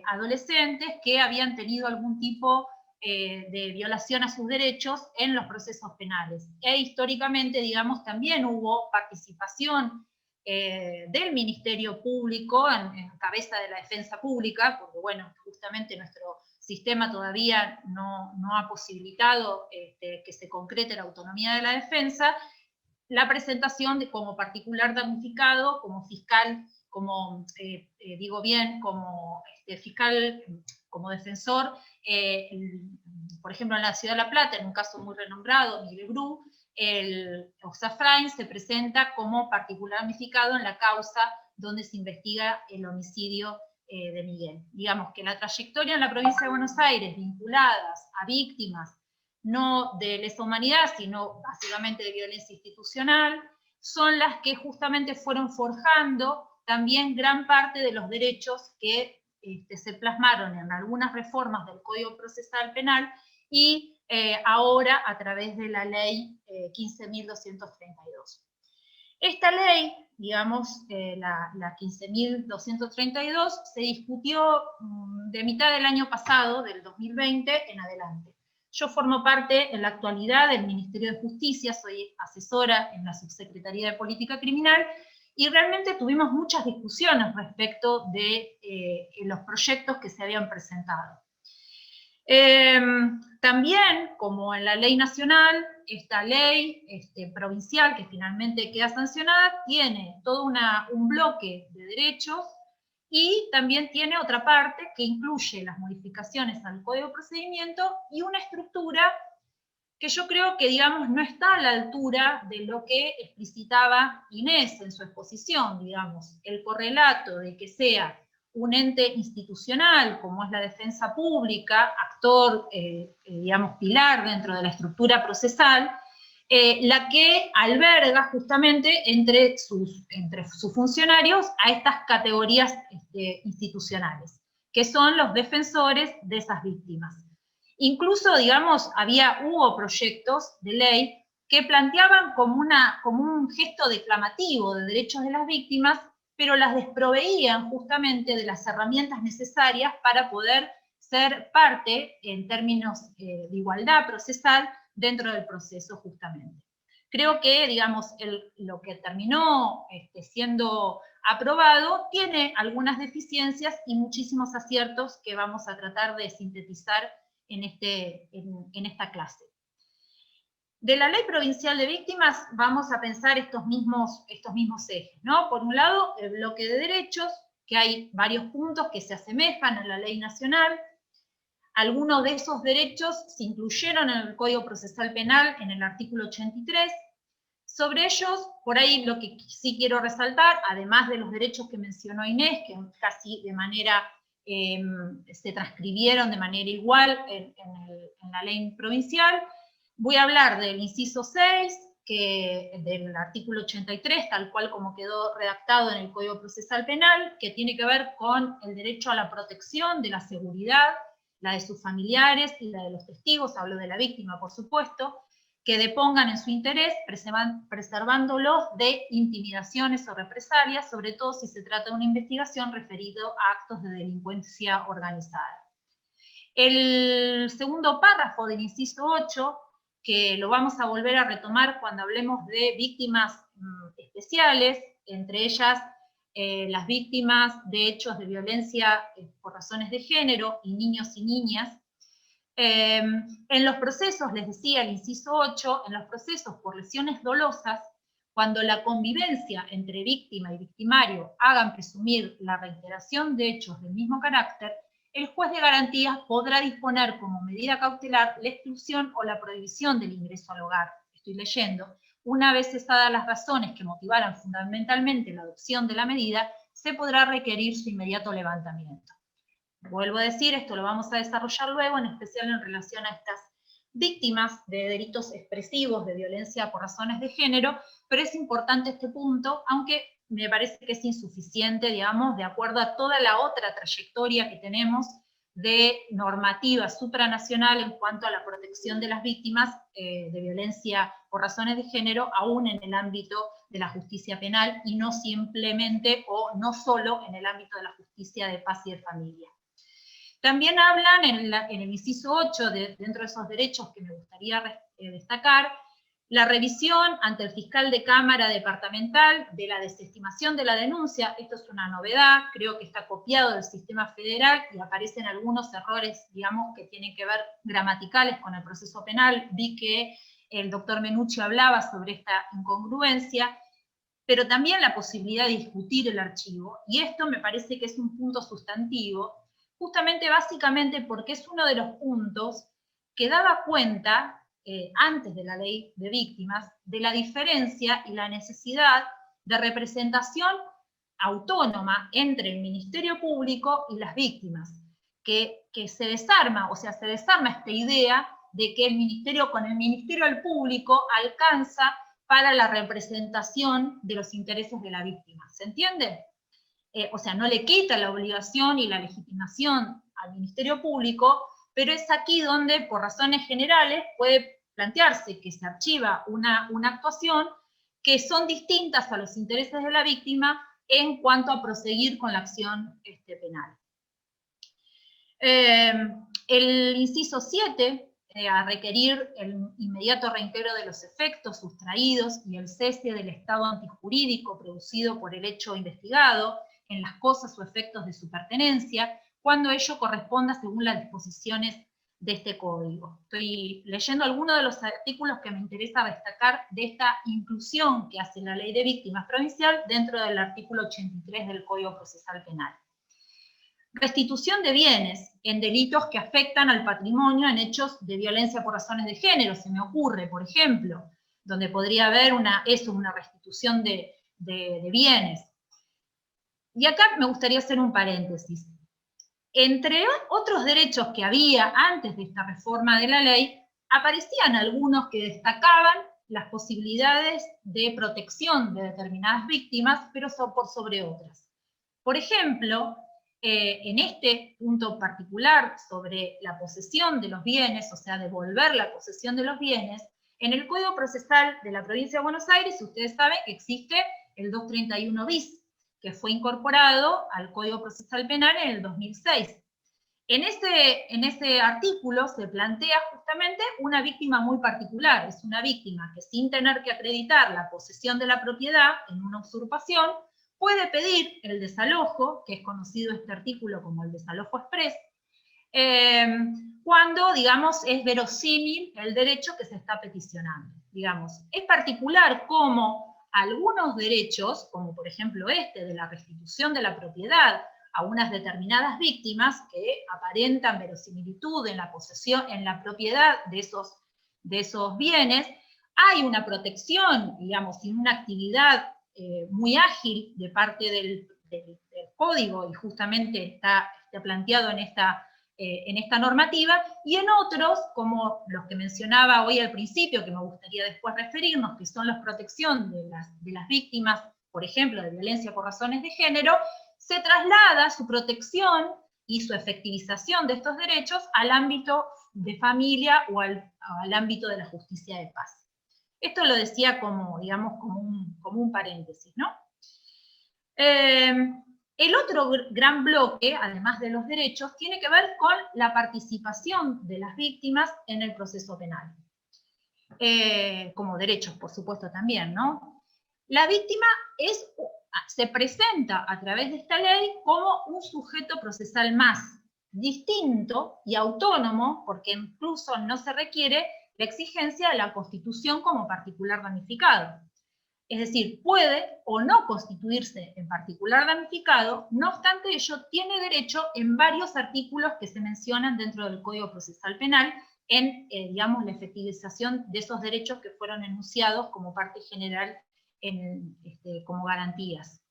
adolescentes que habían tenido algún tipo de violación a sus derechos en los procesos penales. E históricamente, digamos, también hubo participación del Ministerio Público en cabeza de la defensa pública, porque bueno, justamente nuestro sistema todavía no ha posibilitado que se concrete la autonomía de la defensa, la presentación de como particular damnificado, como fiscal, como, digo bien, como fiscal, como defensor, por ejemplo en la Ciudad de La Plata, en un caso muy renombrado, Miguel Bru, el Oxafrain se presenta como particular damnificado en la causa donde se investiga el homicidio de Miguel. Digamos que la trayectoria en la provincia de Buenos Aires vinculadas a víctimas no de lesa humanidad, sino básicamente de violencia institucional, son las que justamente fueron forjando también gran parte de los derechos que se plasmaron en algunas reformas del Código Procesal Penal y ahora a través de la ley 15.232. Esta ley, digamos, la 15.232, se discutió de mitad del año pasado, del 2020 en adelante. Yo formo parte en la actualidad del Ministerio de Justicia, soy asesora en la Subsecretaría de Política Criminal, y realmente tuvimos muchas discusiones respecto de los proyectos que se habían presentado. También, como en la ley nacional, esta ley provincial que finalmente queda sancionada tiene todo un bloque de derechos y también tiene otra parte que incluye las modificaciones al Código de Procedimiento y una estructura que yo creo que, digamos, no está a la altura de lo que explicitaba Inés en su exposición, digamos, el correlato de que sea un ente institucional, como es la defensa pública, actor, digamos, pilar dentro de la estructura procesal, la que alberga justamente entre sus funcionarios a estas categorías institucionales, que son los defensores de esas víctimas. Incluso, digamos, hubo proyectos de ley que planteaban como un gesto declamativo de derechos de las víctimas, pero las desproveían justamente de las herramientas necesarias para poder ser parte, en términos de igualdad procesal, dentro del proceso justamente. Creo que, digamos, lo que terminó siendo aprobado tiene algunas deficiencias y muchísimos aciertos que vamos a tratar de sintetizar en esta clase. De la Ley Provincial de Víctimas vamos a pensar estos mismos ejes, ¿no? Por un lado, el bloque de derechos, que hay varios puntos que se asemejan a la ley nacional. Algunos de esos derechos se incluyeron en el Código Procesal Penal en el artículo 83. Sobre ellos, por ahí lo que sí quiero resaltar, además de los derechos que mencionó Inés, que casi de manera se transcribieron de manera igual en la ley provincial, voy a hablar del inciso 6, del artículo 83, tal cual como quedó redactado en el Código Procesal Penal, que tiene que ver con el derecho a la protección de la seguridad la de sus familiares y la de los testigos, hablo de la víctima por supuesto, que depongan en su interés, preservándolos de intimidaciones o represalias, sobre todo si se trata de una investigación referido a actos de delincuencia organizada. El segundo párrafo del inciso 8, que lo vamos a volver a retomar cuando hablemos de víctimas especiales, entre ellas las víctimas de hechos de violencia por razones de género y niños y niñas. En los procesos, les decía el inciso 8, en los procesos por lesiones dolosas, cuando la convivencia entre víctima y victimario hagan presumir la reiteración de hechos del mismo carácter, el juez de garantías podrá disponer como medida cautelar la exclusión o la prohibición del ingreso al hogar. Estoy leyendo. Una vez cesadas las razones que motivaran fundamentalmente la adopción de la medida, se podrá requerir su inmediato levantamiento. Vuelvo a decir, esto lo vamos a desarrollar luego, en especial en relación a estas víctimas de delitos expresivos de violencia por razones de género, pero es importante este punto, aunque me parece que es insuficiente, digamos, de acuerdo a toda la otra trayectoria que tenemos de normativa supranacional en cuanto a la protección de las víctimas de violencia por razones de género, aún en el ámbito de la justicia penal, y no simplemente o no solo en el ámbito de la justicia de paz y de familia. También hablan en el inciso 8, dentro de esos derechos que me gustaría destacar, la revisión ante el fiscal de Cámara Departamental de la desestimación de la denuncia. Esto es una novedad, creo que está copiado del sistema federal y aparecen algunos errores, digamos, que tienen que ver gramaticales con el proceso penal. Vi que el doctor Menucci hablaba sobre esta incongruencia, pero también la posibilidad de discutir el archivo, y esto me parece que es un punto sustantivo, justamente básicamente porque es uno de los puntos que daba cuenta, antes de la ley de víctimas, de la diferencia y la necesidad de representación autónoma entre el Ministerio Público y las víctimas, que se desarma, o sea, se desarma esta idea de que el Ministerio, con el Ministerio al Público, alcanza para la representación de los intereses de la víctima. ¿Se entiende? O sea, no le quita la obligación y la legitimación al Ministerio Público, pero es aquí donde, por razones generales, puede plantearse que se archiva una actuación que son distintas a los intereses de la víctima en cuanto a proseguir con la acción penal. El inciso 7, a requerir el inmediato reintegro de los efectos sustraídos y el cese del estado antijurídico producido por el hecho investigado en las cosas o efectos de su pertenencia, cuando ello corresponda según las disposiciones de este código. Estoy leyendo algunos de los artículos que me interesa destacar de esta inclusión que hace la Ley de Víctimas Provincial dentro del artículo 83 del Código Procesal Penal. Restitución de bienes en delitos que afectan al patrimonio en hechos de violencia por razones de género, se me ocurre, por ejemplo, donde podría haber una restitución de bienes. Y acá me gustaría hacer un paréntesis. Entre otros derechos que había antes de esta reforma de la ley, aparecían algunos que destacaban las posibilidades de protección de determinadas víctimas, pero por sobre otras. Por ejemplo, en este punto particular sobre la posesión de los bienes, o sea, devolver la posesión de los bienes, en el Código Procesal de la Provincia de Buenos Aires, ustedes saben que existe el 231 bis, que fue incorporado al Código Procesal Penal en el 2006. En ese artículo se plantea justamente una víctima muy particular. Es una víctima que, sin tener que acreditar la posesión de la propiedad en una usurpación, puede pedir el desalojo, que es conocido este artículo como el desalojo exprés, cuando, digamos, es verosímil el derecho que se está peticionando. Digamos, es particular como algunos derechos, como por ejemplo este de la restitución de la propiedad a unas determinadas víctimas que aparentan verosimilitud en la posesión, en la propiedad de esos bienes, hay una protección, digamos, y una actividad muy ágil de parte del código, y justamente está planteado en esta normativa, y en otros, como los que mencionaba hoy al principio, que me gustaría después referirnos, que son la protección de las víctimas, por ejemplo, de violencia por razones de género, se traslada su protección y su efectivización de estos derechos al ámbito de familia o al ámbito de la justicia de paz. Esto lo decía como, digamos, como un paréntesis, ¿no? El otro gran bloque, además de los derechos, tiene que ver con la participación de las víctimas en el proceso penal. Como derechos, por supuesto, también, ¿no? La víctima se presenta a través de esta ley como un sujeto procesal más, distinto y autónomo, porque incluso no se requiere la exigencia de la constitución como particular damnificado. Es decir, puede o no constituirse en particular damnificado, no obstante ello tiene derecho en varios artículos que se mencionan dentro del Código Procesal Penal en, digamos, la efectivización de esos derechos que fueron enunciados como parte general como garantías.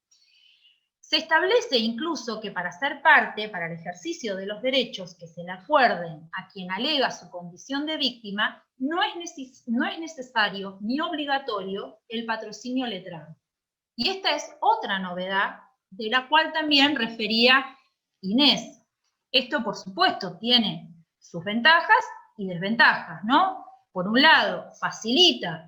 Se establece incluso que para ser parte, para el ejercicio de los derechos que se le acuerden a quien alega su condición de víctima, no es necesario ni obligatorio el patrocinio letrado. Y esta es otra novedad de la cual también refería Inés. Esto, por supuesto, tiene sus ventajas y desventajas, ¿no? Por un lado, facilita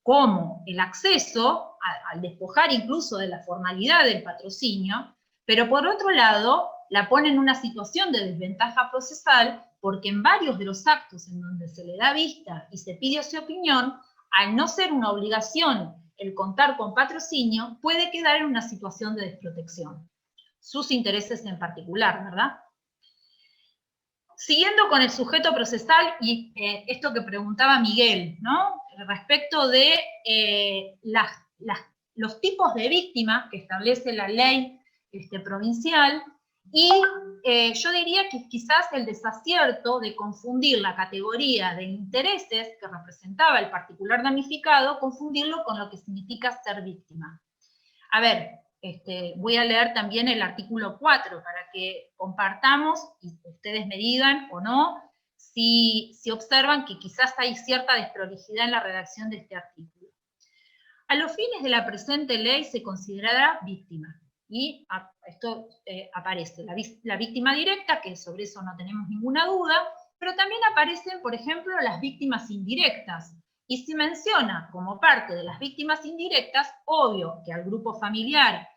como el acceso al despojar incluso de la formalidad del patrocinio, pero por otro lado la pone en una situación de desventaja procesal porque en varios de los actos en donde se le da vista y se pide su opinión, al no ser una obligación el contar con patrocinio, puede quedar en una situación de desprotección. Sus intereses en particular, ¿verdad? Siguiendo con el sujeto procesal y esto que preguntaba Miguel, ¿no? Respecto de los tipos de víctimas que establece la ley provincial, y yo diría que quizás el desacierto de confundir la categoría de intereses que representaba el particular damnificado, confundirlo con lo que significa ser víctima. A ver, voy a leer también el artículo 4 para que compartamos y ustedes me digan o no si observan que quizás hay cierta desprolijidad en la redacción de este artículo. A los fines de la presente ley se considerará víctima, y esto aparece la víctima directa, que sobre eso no tenemos ninguna duda, pero también aparecen, por ejemplo, las víctimas indirectas, y se menciona como parte de las víctimas indirectas, obvio que al grupo familiar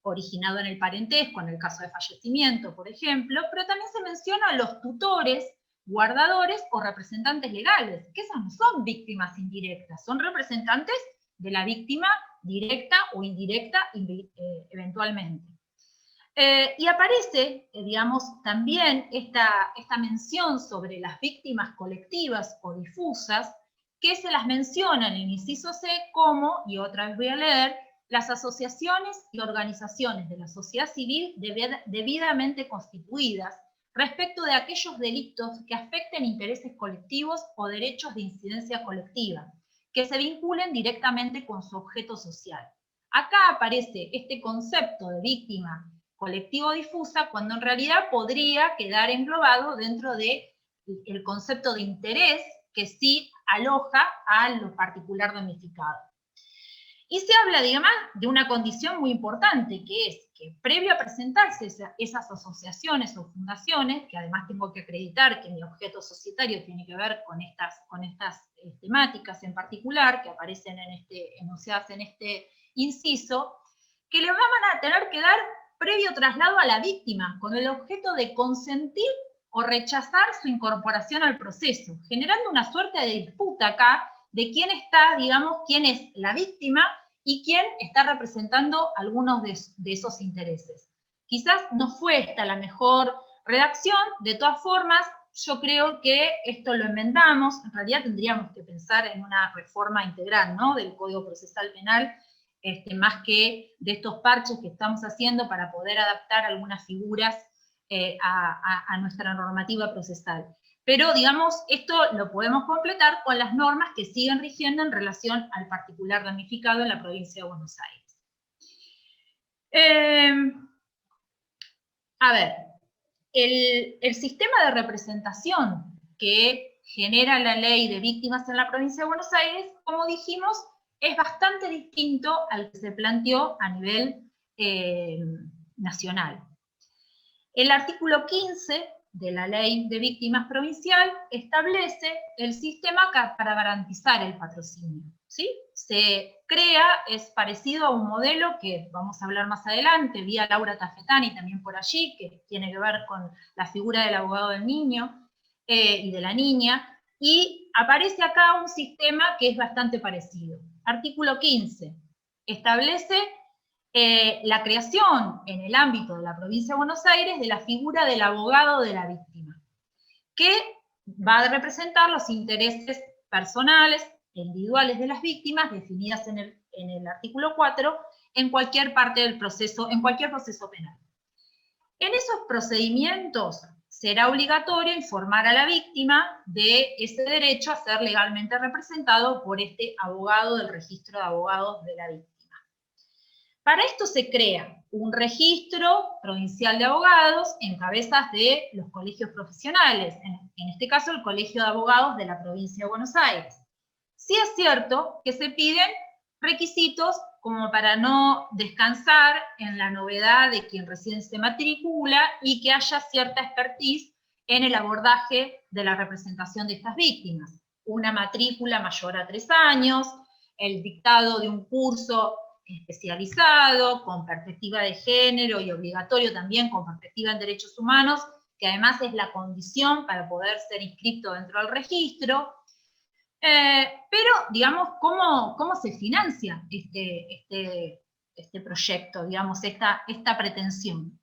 originado en el parentesco, en el caso de fallecimiento, por ejemplo, pero también se menciona a los tutores, guardadores o representantes legales, que esas no son víctimas indirectas, son representantes de la víctima directa o indirecta eventualmente. Y aparece, digamos, también esta mención sobre las víctimas colectivas o difusas, que se las menciona en el inciso C como, y otra vez voy a leer, las asociaciones y organizaciones de la sociedad civil debidamente constituidas respecto de aquellos delitos que afecten intereses colectivos o derechos de incidencia colectiva, que se vinculen directamente con su objeto social. Acá aparece este concepto de víctima colectivo difusa, cuando en realidad podría quedar englobado dentro del concepto de interés que sí aloja a lo particular damnificado. Y se habla, digamos, de una condición muy importante, que es que previo a presentarse esas asociaciones o fundaciones, que además tengo que acreditar que mi objeto societario tiene que ver con estas temáticas en particular, que aparecen enunciadas en este inciso, que le van a tener que dar previo traslado a la víctima, con el objeto de consentir o rechazar su incorporación al proceso, generando una suerte de disputa acá de quién está, digamos, quién es la víctima y quién está representando algunos de esos intereses. Quizás no fue esta la mejor redacción, de todas formas, yo creo que esto lo enmendamos, en realidad tendríamos que pensar en una reforma integral, ¿no?, del Código Procesal Penal, más que de estos parches que estamos haciendo para poder adaptar algunas figuras a nuestra normativa procesal. Pero, digamos, esto lo podemos completar con las normas que siguen rigiendo en relación al particular damnificado en la provincia de Buenos Aires. A ver, el sistema de representación que genera la ley de víctimas en la provincia de Buenos Aires, como dijimos, es bastante distinto al que se planteó a nivel nacional. El artículo 15 de la Ley de Víctimas Provincial establece el sistema para garantizar el patrocinio, ¿sí? Se crea, es parecido a un modelo que vamos a hablar más adelante, vía Laura Tafetani también por allí, que tiene que ver con la figura del abogado del niño y de la niña, y aparece acá un sistema que es bastante parecido. Artículo 15 establece la creación en el ámbito de la provincia de Buenos Aires de la figura del abogado de la víctima, que va a representar los intereses personales e individuales de las víctimas definidas en el artículo 4 en cualquier parte del proceso, en cualquier proceso penal. En esos procedimientos será obligatorio informar a la víctima de ese derecho a ser legalmente representado por este abogado del registro de abogados de la víctima. Para esto se crea un registro provincial de abogados en cabezas de los colegios profesionales, en este caso el Colegio de Abogados de la provincia de Buenos Aires. Sí es cierto que se piden requisitos como para no descansar en la novedad de quien recién se matricula y que haya cierta expertise en el abordaje de la representación de estas víctimas. Una matrícula mayor a 3 años, el dictado de un curso especializado, con perspectiva de género y obligatorio también con perspectiva en derechos humanos, que además es la condición para poder ser inscrito dentro del registro. Pero, digamos, ¿cómo se financia este proyecto, digamos, esta pretensión?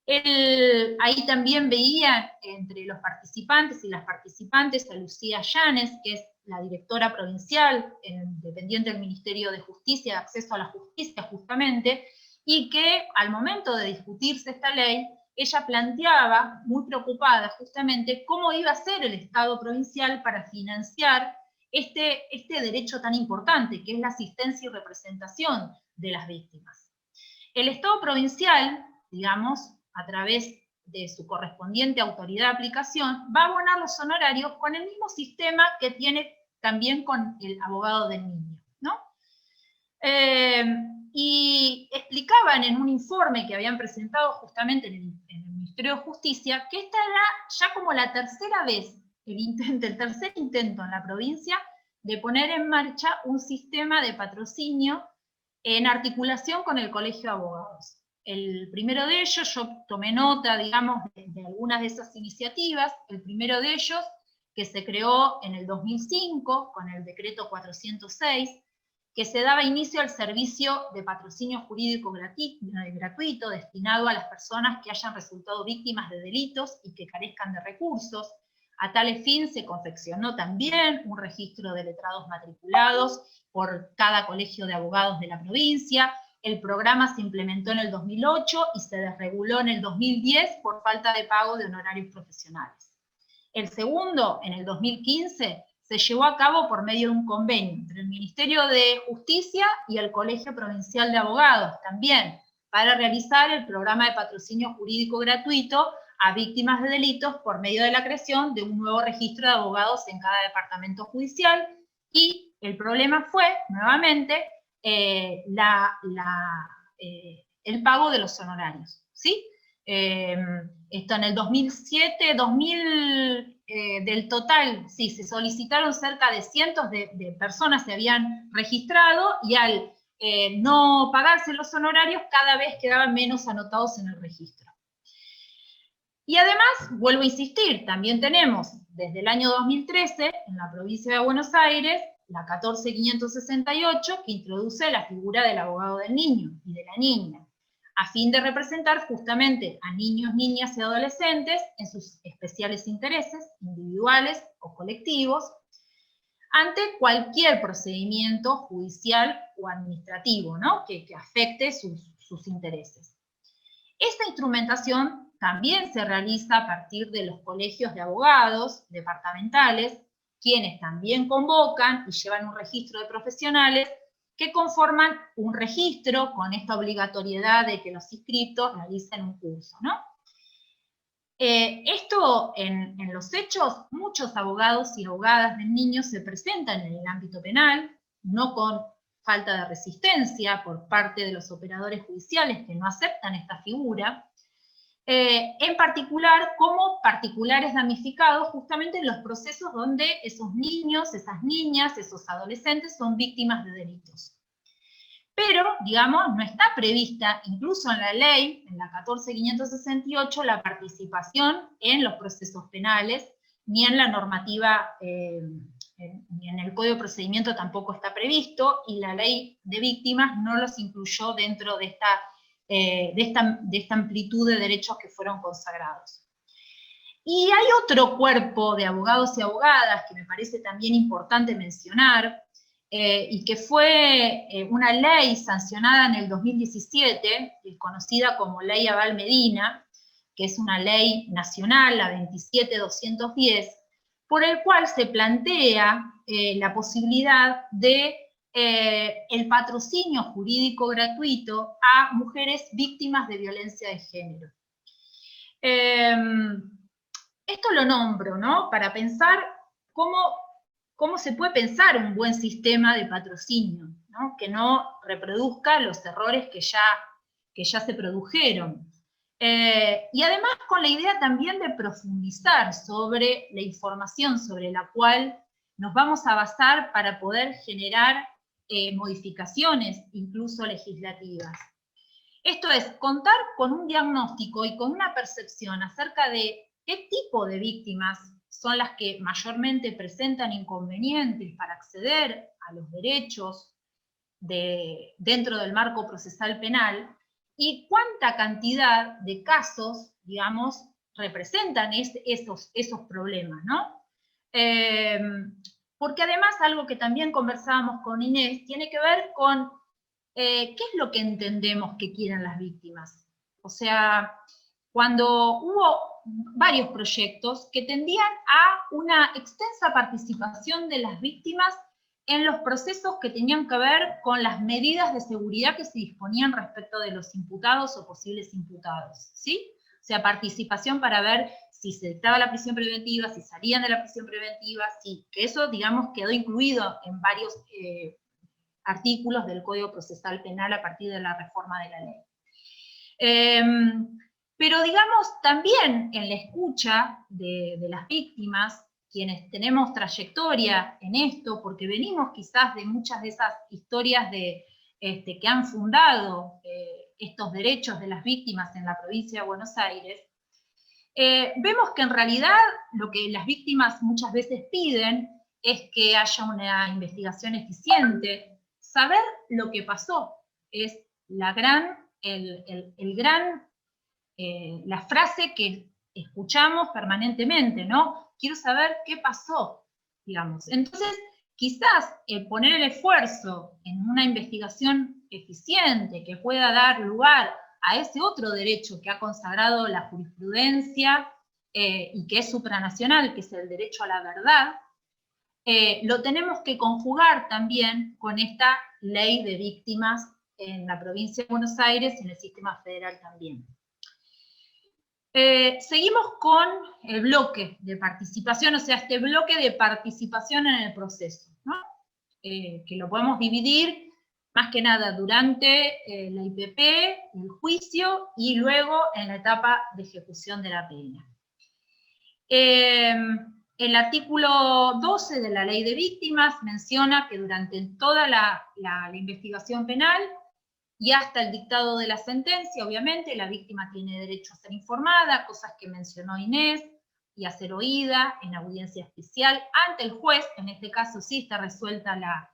Ahí también veía entre los participantes y las participantes a Lucía Llanes, que es la directora provincial, dependiente del Ministerio de Justicia, de Acceso a la Justicia, justamente, y que al momento de discutirse esta ley, ella planteaba, muy preocupada justamente, cómo iba a ser el Estado provincial para financiar este derecho tan importante, que es la asistencia y representación de las víctimas. El Estado provincial, digamos, a través de su correspondiente autoridad de aplicación, va a abonar los honorarios con el mismo sistema que tiene también con el abogado del niño, ¿no? Y explicaban en un informe que habían presentado justamente en el Ministerio de Justicia, que esta era ya como la tercera vez, el tercer intento en la provincia de poner en marcha un sistema de patrocinio en articulación con el Colegio de Abogados. El primero de ellos, yo tomé nota, digamos, de algunas de esas iniciativas. El primero de ellos, que se creó en el 2005 con el decreto 406, que se daba inicio al servicio de patrocinio jurídico gratuito destinado a las personas que hayan resultado víctimas de delitos y que carezcan de recursos. A tal fin se confeccionó también un registro de letrados matriculados por cada colegio de abogados de la provincia. El programa se implementó en el 2008 y se desreguló en el 2010 por falta de pago de honorarios profesionales. El segundo, en el 2015, se llevó a cabo por medio de un convenio entre el Ministerio de Justicia y el Colegio Provincial de Abogados, también, para realizar el programa de patrocinio jurídico gratuito a víctimas de delitos por medio de la creación de un nuevo registro de abogados en cada departamento judicial. Y el problema fue, nuevamente, el pago de los honorarios, ¿sí? Esto en el 2007, del total, sí, se solicitaron cerca de cientos de personas se habían registrado, y al no pagarse los honorarios, cada vez quedaban menos anotados en el registro. Y además, vuelvo a insistir, también tenemos desde el año 2013, en la provincia de Buenos Aires, la 14568, que introduce la figura del abogado del niño y de la niña, a fin de representar justamente a niños, niñas y adolescentes en sus especiales intereses, individuales o colectivos, ante cualquier procedimiento judicial o administrativo, ¿no? que afecte sus intereses. Esta instrumentación también se realiza a partir de los colegios de abogados departamentales, quienes también convocan y llevan un registro de profesionales que conforman un registro con esta obligatoriedad de que los inscritos realicen un curso, ¿no? Esto, en los hechos, muchos abogados y abogadas de niños se presentan en el ámbito penal, no con falta de resistencia por parte de los operadores judiciales que no aceptan esta figura, en particular como particulares damnificados justamente en los procesos donde esos niños, esas niñas, esos adolescentes son víctimas de delitos. Pero, digamos, no está prevista, incluso en la ley, en la 14.568, la participación en los procesos penales, ni en la normativa, ni en el Código de Procedimiento tampoco está previsto, y la ley de víctimas no los incluyó dentro de esta amplitud de derechos que fueron consagrados. Y hay otro cuerpo de abogados y abogadas que me parece también importante mencionar, y que fue una ley sancionada en el 2017, conocida como Ley Abal Medina, que es una ley nacional, la 27210, por el cual se plantea la posibilidad de el patrocinio jurídico gratuito a mujeres víctimas de violencia de género. Esto lo nombro, ¿no?, para pensar cómo se puede pensar un buen sistema de patrocinio, ¿no?, que no reproduzca los errores que ya se produjeron. Y además con la idea también de profundizar sobre la información sobre la cual nos vamos a basar para poder generar modificaciones, incluso legislativas. Esto es, contar con un diagnóstico y con una percepción acerca de qué tipo de víctimas son las que mayormente presentan inconvenientes para acceder a los derechos dentro del marco procesal penal, y cuánta cantidad de casos, digamos, representan esos problemas, ¿no? Porque además algo que también conversábamos con Inés tiene que ver con qué es lo que entendemos que quieren las víctimas. O sea, cuando hubo varios proyectos que tendían a una extensa participación de las víctimas en los procesos que tenían que ver con las medidas de seguridad que se disponían respecto de los imputados o posibles imputados, ¿sí? O sea, participación para ver si se dictaba la prisión preventiva, si salían de la prisión preventiva, sí, que eso, digamos, quedó incluido en varios artículos del Código Procesal Penal a partir de la reforma de la ley. Pero, digamos, también en la escucha de las víctimas, quienes tenemos trayectoria en esto, porque venimos quizás de muchas de esas historias que han fundado estos derechos de las víctimas en la provincia de Buenos Aires, vemos que en realidad lo que las víctimas muchas veces piden es que haya una investigación eficiente, saber lo que pasó, es la frase que escuchamos permanentemente, ¿no? Quiero saber qué pasó, digamos. Entonces, quizás poner el esfuerzo en una investigación eficiente que pueda dar lugar a ese otro derecho que ha consagrado la jurisprudencia y que es supranacional, que es el derecho a la verdad, lo tenemos que conjugar también con esta ley de víctimas en la provincia de Buenos Aires y en el sistema federal también. Seguimos con el bloque de participación, o sea, este bloque de participación en el proceso, ¿no? Que lo podemos dividir más que nada durante la IPP, el juicio, y luego en la etapa de ejecución de la pena. El artículo 12 de la Ley de Víctimas menciona que durante toda la investigación penal y hasta el dictado de la sentencia, obviamente, la víctima tiene derecho a ser informada, cosas que mencionó Inés, y a ser oída en audiencia especial ante el juez. En este caso sí está resuelta la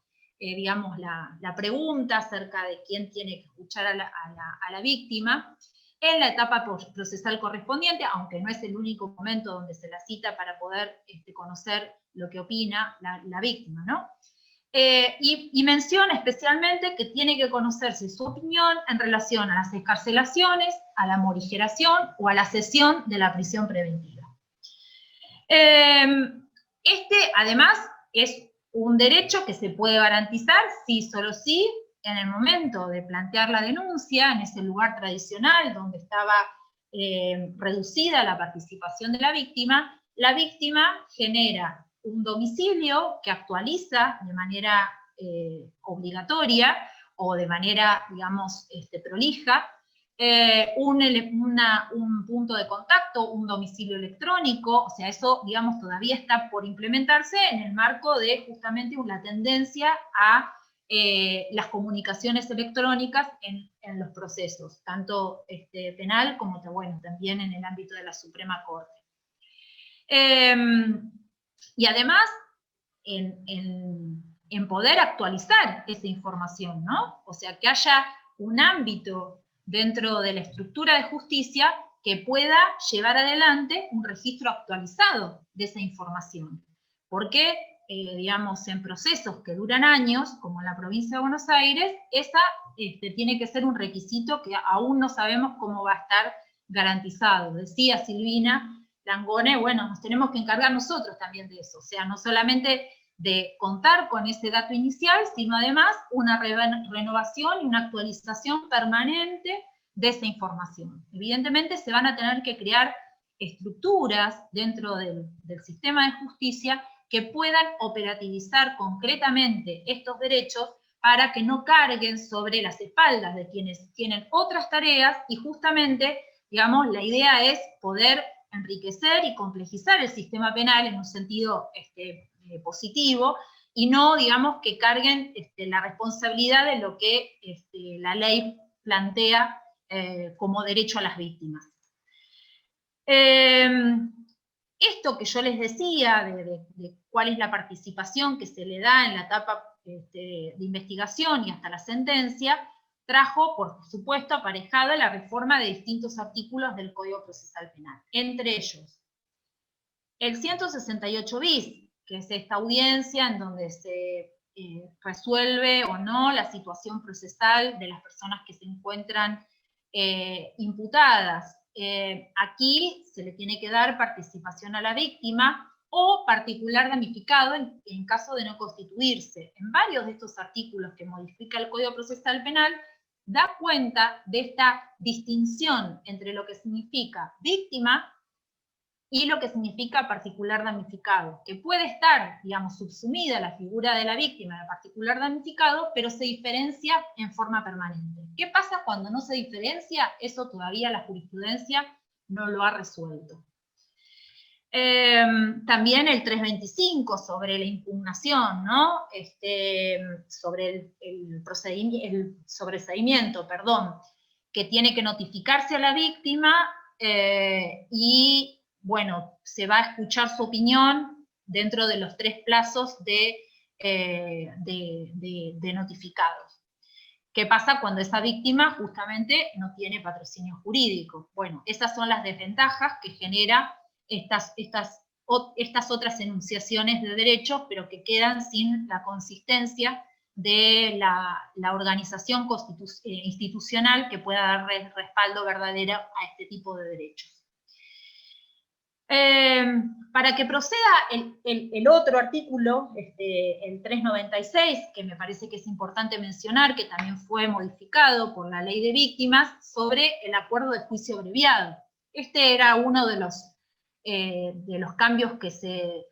pregunta acerca de quién tiene que escuchar a la víctima, en la etapa procesal correspondiente, aunque no es el único momento donde se la cita para poder conocer lo que opina la víctima, ¿no? Y menciona especialmente que tiene que conocerse su opinión en relación a las excarcelaciones, a la morigeración o a la cesión de la prisión preventiva. Además, es un derecho que se puede garantizar sí, solo sí, en el momento de plantear la denuncia, en ese lugar tradicional donde estaba reducida la participación de la víctima genera un domicilio que actualiza de manera obligatoria o de manera, digamos, prolija, un punto de contacto, un domicilio electrónico, o sea, eso, digamos, todavía está por implementarse en el marco de justamente una tendencia a las comunicaciones electrónicas en los procesos, tanto penal como, bueno, también en el ámbito de la Suprema Corte. Y además, en poder actualizar esa información, ¿no? O sea, que haya un ámbito dentro de la estructura de justicia que pueda llevar adelante un registro actualizado de esa información. Porque, digamos, en procesos que duran años, como en la provincia de Buenos Aires, esa tiene que ser un requisito que aún no sabemos cómo va a estar garantizado. Decía Silvina Langone, bueno, nos tenemos que encargar nosotros también de eso, o sea, no solamente de contar con ese dato inicial, sino además una renovación y una actualización permanente de esa información. Evidentemente se van a tener que crear estructuras dentro del sistema de justicia que puedan operativizar concretamente estos derechos para que no carguen sobre las espaldas de quienes tienen otras tareas y justamente, digamos, la idea es poder enriquecer y complejizar el sistema penal en un sentido positivo, y no, digamos, que carguen la responsabilidad de lo que la ley plantea como derecho a las víctimas. Esto que yo les decía de cuál es la participación que se le da en la etapa de investigación y hasta la sentencia, trajo, por supuesto, aparejada la reforma de distintos artículos del Código Procesal Penal. Entre ellos, el 168 bis, que es esta audiencia en donde se resuelve o no la situación procesal de las personas que se encuentran imputadas. Aquí se le tiene que dar participación a la víctima o particular damnificado en caso de no constituirse. En varios de estos artículos que modifica el Código Procesal Penal, da cuenta de esta distinción entre lo que significa víctima y lo que significa particular damnificado, que puede estar, digamos, subsumida la figura de la víctima de particular damnificado, pero se diferencia en forma permanente. ¿Qué pasa cuando no se diferencia? Eso todavía la jurisprudencia no lo ha resuelto. También el 325 sobre la impugnación, ¿no? Sobre el sobreseimiento, perdón, que tiene que notificarse a la víctima y, bueno, se va a escuchar su opinión dentro de los 3 plazos de notificados. ¿Qué pasa cuando esa víctima justamente no tiene patrocinio jurídico? Bueno, esas son las desventajas que genera estas otras enunciaciones de derechos, pero que quedan sin la consistencia de la organización institucional que pueda dar respaldo verdadero a este tipo de derechos. Para que proceda el otro artículo, el 396, que me parece que es importante mencionar, que también fue modificado por la Ley de Víctimas, sobre el acuerdo de juicio abreviado. Este era uno de los cambios que se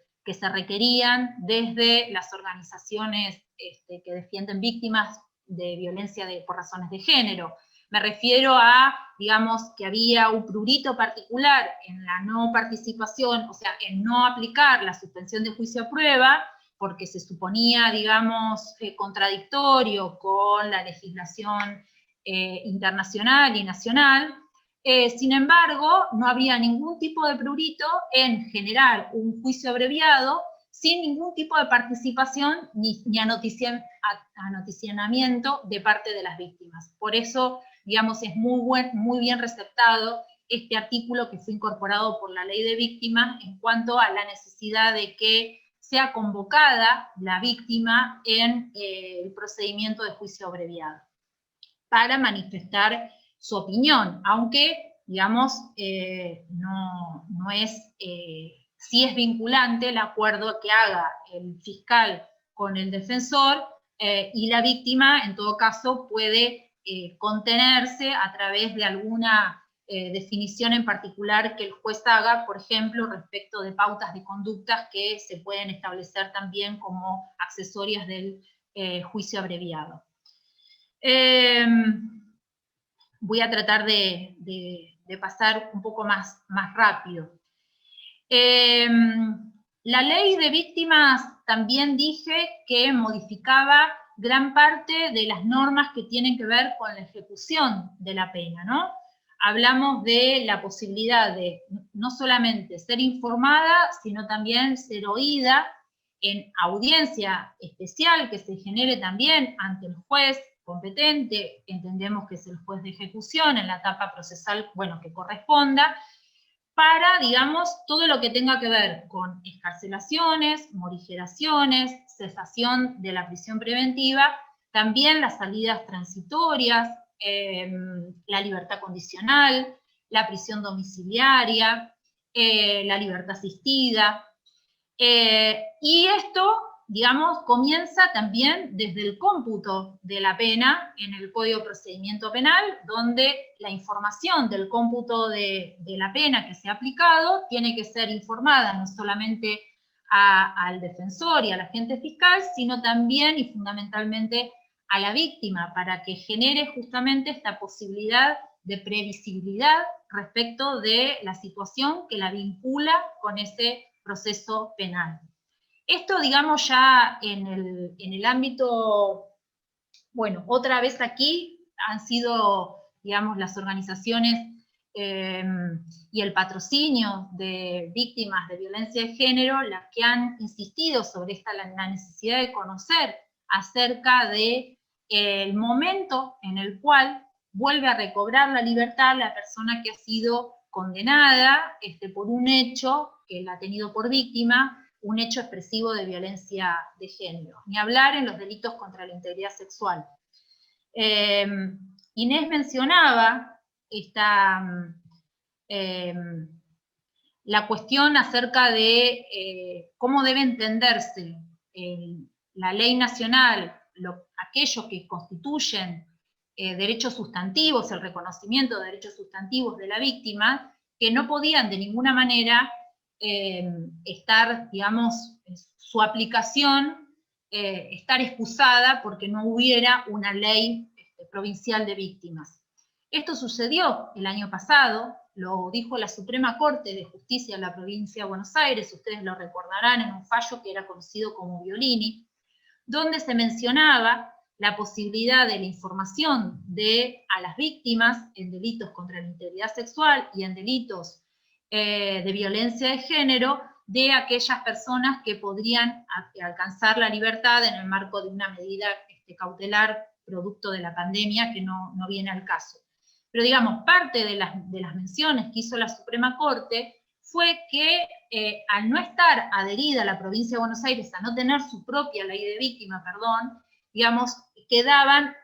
requerían desde las organizaciones que defienden víctimas de violencia por razones de género. Me refiero a, digamos, que había un prurito particular en la no participación, o sea, en no aplicar la suspensión de juicio a prueba, porque se suponía, digamos, contradictorio con la legislación internacional y nacional. Sin embargo, no había ningún tipo de prurito en generar un juicio abreviado sin ningún tipo de participación ni anoticiamiento de parte de las víctimas. Por eso, digamos, es muy bien receptado este artículo que fue incorporado por la Ley de Víctimas en cuanto a la necesidad de que sea convocada la víctima en el procedimiento de juicio abreviado para manifestar su opinión, aunque, digamos, no es, sí es vinculante el acuerdo que haga el fiscal con el defensor, y la víctima, en todo caso, puede contenerse a través de alguna definición en particular que el juez haga, por ejemplo, respecto de pautas de conductas que se pueden establecer también como accesorias del juicio abreviado. voy a tratar de pasar un poco más rápido. La ley de víctimas también dije que modificaba gran parte de las normas que tienen que ver con la ejecución de la pena, ¿no? Hablamos de la posibilidad de no solamente ser informada, sino también ser oída en audiencia especial que se genere también ante el juez competente, entendemos que es el juez de ejecución en la etapa procesal, bueno, que corresponda, para, digamos, todo lo que tenga que ver con excarcelaciones, morigeraciones, cesación de la prisión preventiva, también las salidas transitorias, la libertad condicional, la prisión domiciliaria, la libertad asistida. Y esto, digamos, comienza también desde el cómputo de la pena en el Código de Procedimiento Penal, donde la información del cómputo de la pena que se ha aplicado tiene que ser informada no solamente al defensor y al agente fiscal, sino también y fundamentalmente a la víctima, para que genere justamente esta posibilidad de previsibilidad respecto de la situación que la vincula con ese proceso penal. Esto, digamos, ya en el ámbito, bueno, otra vez aquí han sido, digamos, las organizaciones y el patrocinio de víctimas de violencia de género las que han insistido sobre la necesidad de conocer acerca de el momento en el cual vuelve a recobrar la libertad la persona que ha sido condenada por un hecho que la ha tenido por víctima, un hecho expresivo de violencia de género. Ni hablar en los delitos contra la integridad sexual. Inés mencionaba la cuestión acerca de cómo debe entenderse la ley nacional, aquellos que constituyen derechos sustantivos, el reconocimiento de derechos sustantivos de la víctima, que no podían de ninguna manera estar, digamos, su aplicación, estar excusada porque no hubiera una ley provincial de víctimas. Esto sucedió el año pasado, lo dijo la Suprema Corte de Justicia de la provincia de Buenos Aires, ustedes lo recordarán en un fallo que era conocido como Violini, donde se mencionaba la posibilidad de la información a las víctimas en delitos contra la integridad sexual y en delitos de violencia de género, de aquellas personas que podrían alcanzar la libertad en el marco de una medida cautelar producto de la pandemia que no viene al caso. Pero digamos, parte de las menciones que hizo la Suprema Corte fue que al no estar adherida a la provincia de Buenos Aires, a no tener su propia ley de víctima, digamos, quedaban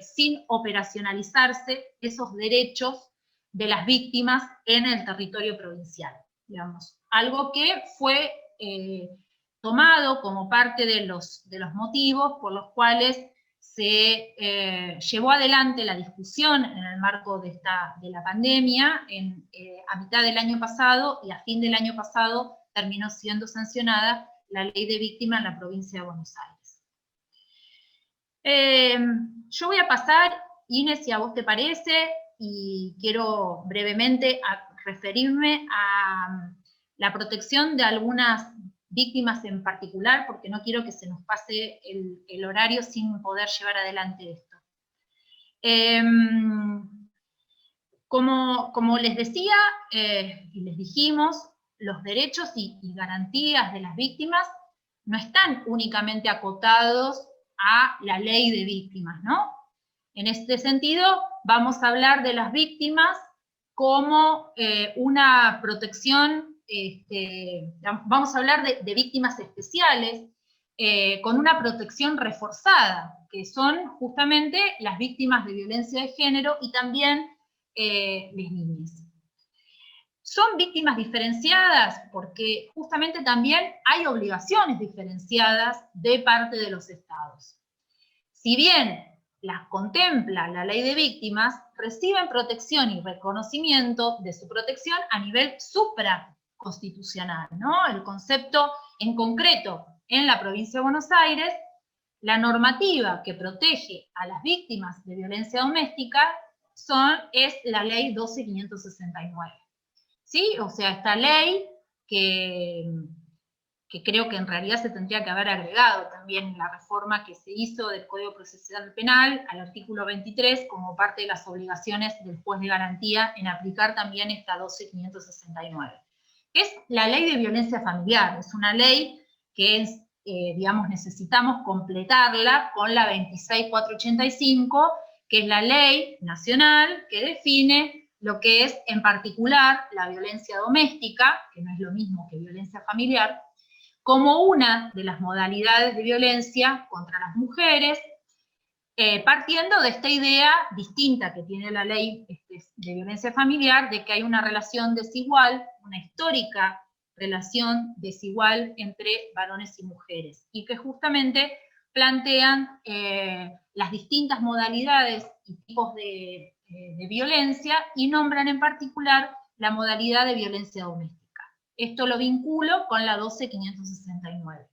sin operacionalizarse esos derechos de las víctimas en el territorio provincial, digamos. Algo que fue tomado como parte de los motivos por los cuales se llevó adelante la discusión en el marco de la pandemia a mitad del año pasado, y a fin del año pasado terminó siendo sancionada la ley de víctima en la provincia de Buenos Aires. Yo voy a pasar, Inés, si a vos te parece, y quiero brevemente referirme a la protección de algunas víctimas en particular, porque no quiero que se nos pase el horario sin poder llevar adelante esto. Como les decía, y les dijimos, los derechos y garantías de las víctimas no están únicamente acotados a la ley de víctimas, ¿no? En este sentido, vamos a hablar de las víctimas como una protección, vamos a hablar de víctimas especiales, con una protección reforzada, que son justamente las víctimas de violencia de género y también las niñas. Son víctimas diferenciadas porque justamente también hay obligaciones diferenciadas de parte de los estados. Si bien las contempla la ley de víctimas, reciben protección y reconocimiento de su protección a nivel supraconstitucional, ¿no? El concepto en concreto en la provincia de Buenos Aires, la normativa que protege a las víctimas de violencia doméstica es la ley 12.569. ¿Sí? O sea, esta ley que creo que en realidad se tendría que haber agregado también en la reforma que se hizo del Código Procesal Penal al artículo 23 como parte de las obligaciones del juez de garantía en aplicar también esta 12.569. Es la ley de violencia familiar, es una ley que es, digamos, necesitamos completarla con la 26.485, que es la ley nacional que define lo que es en particular la violencia doméstica, que no es lo mismo que violencia familiar, como una de las modalidades de violencia contra las mujeres, partiendo de esta idea distinta que tiene la ley de violencia familiar, de que hay una relación desigual, una histórica relación desigual entre varones y mujeres, y que justamente plantean las distintas modalidades y tipos de violencia, y nombran en particular la modalidad de violencia doméstica. Esto lo vinculo con la 12.569,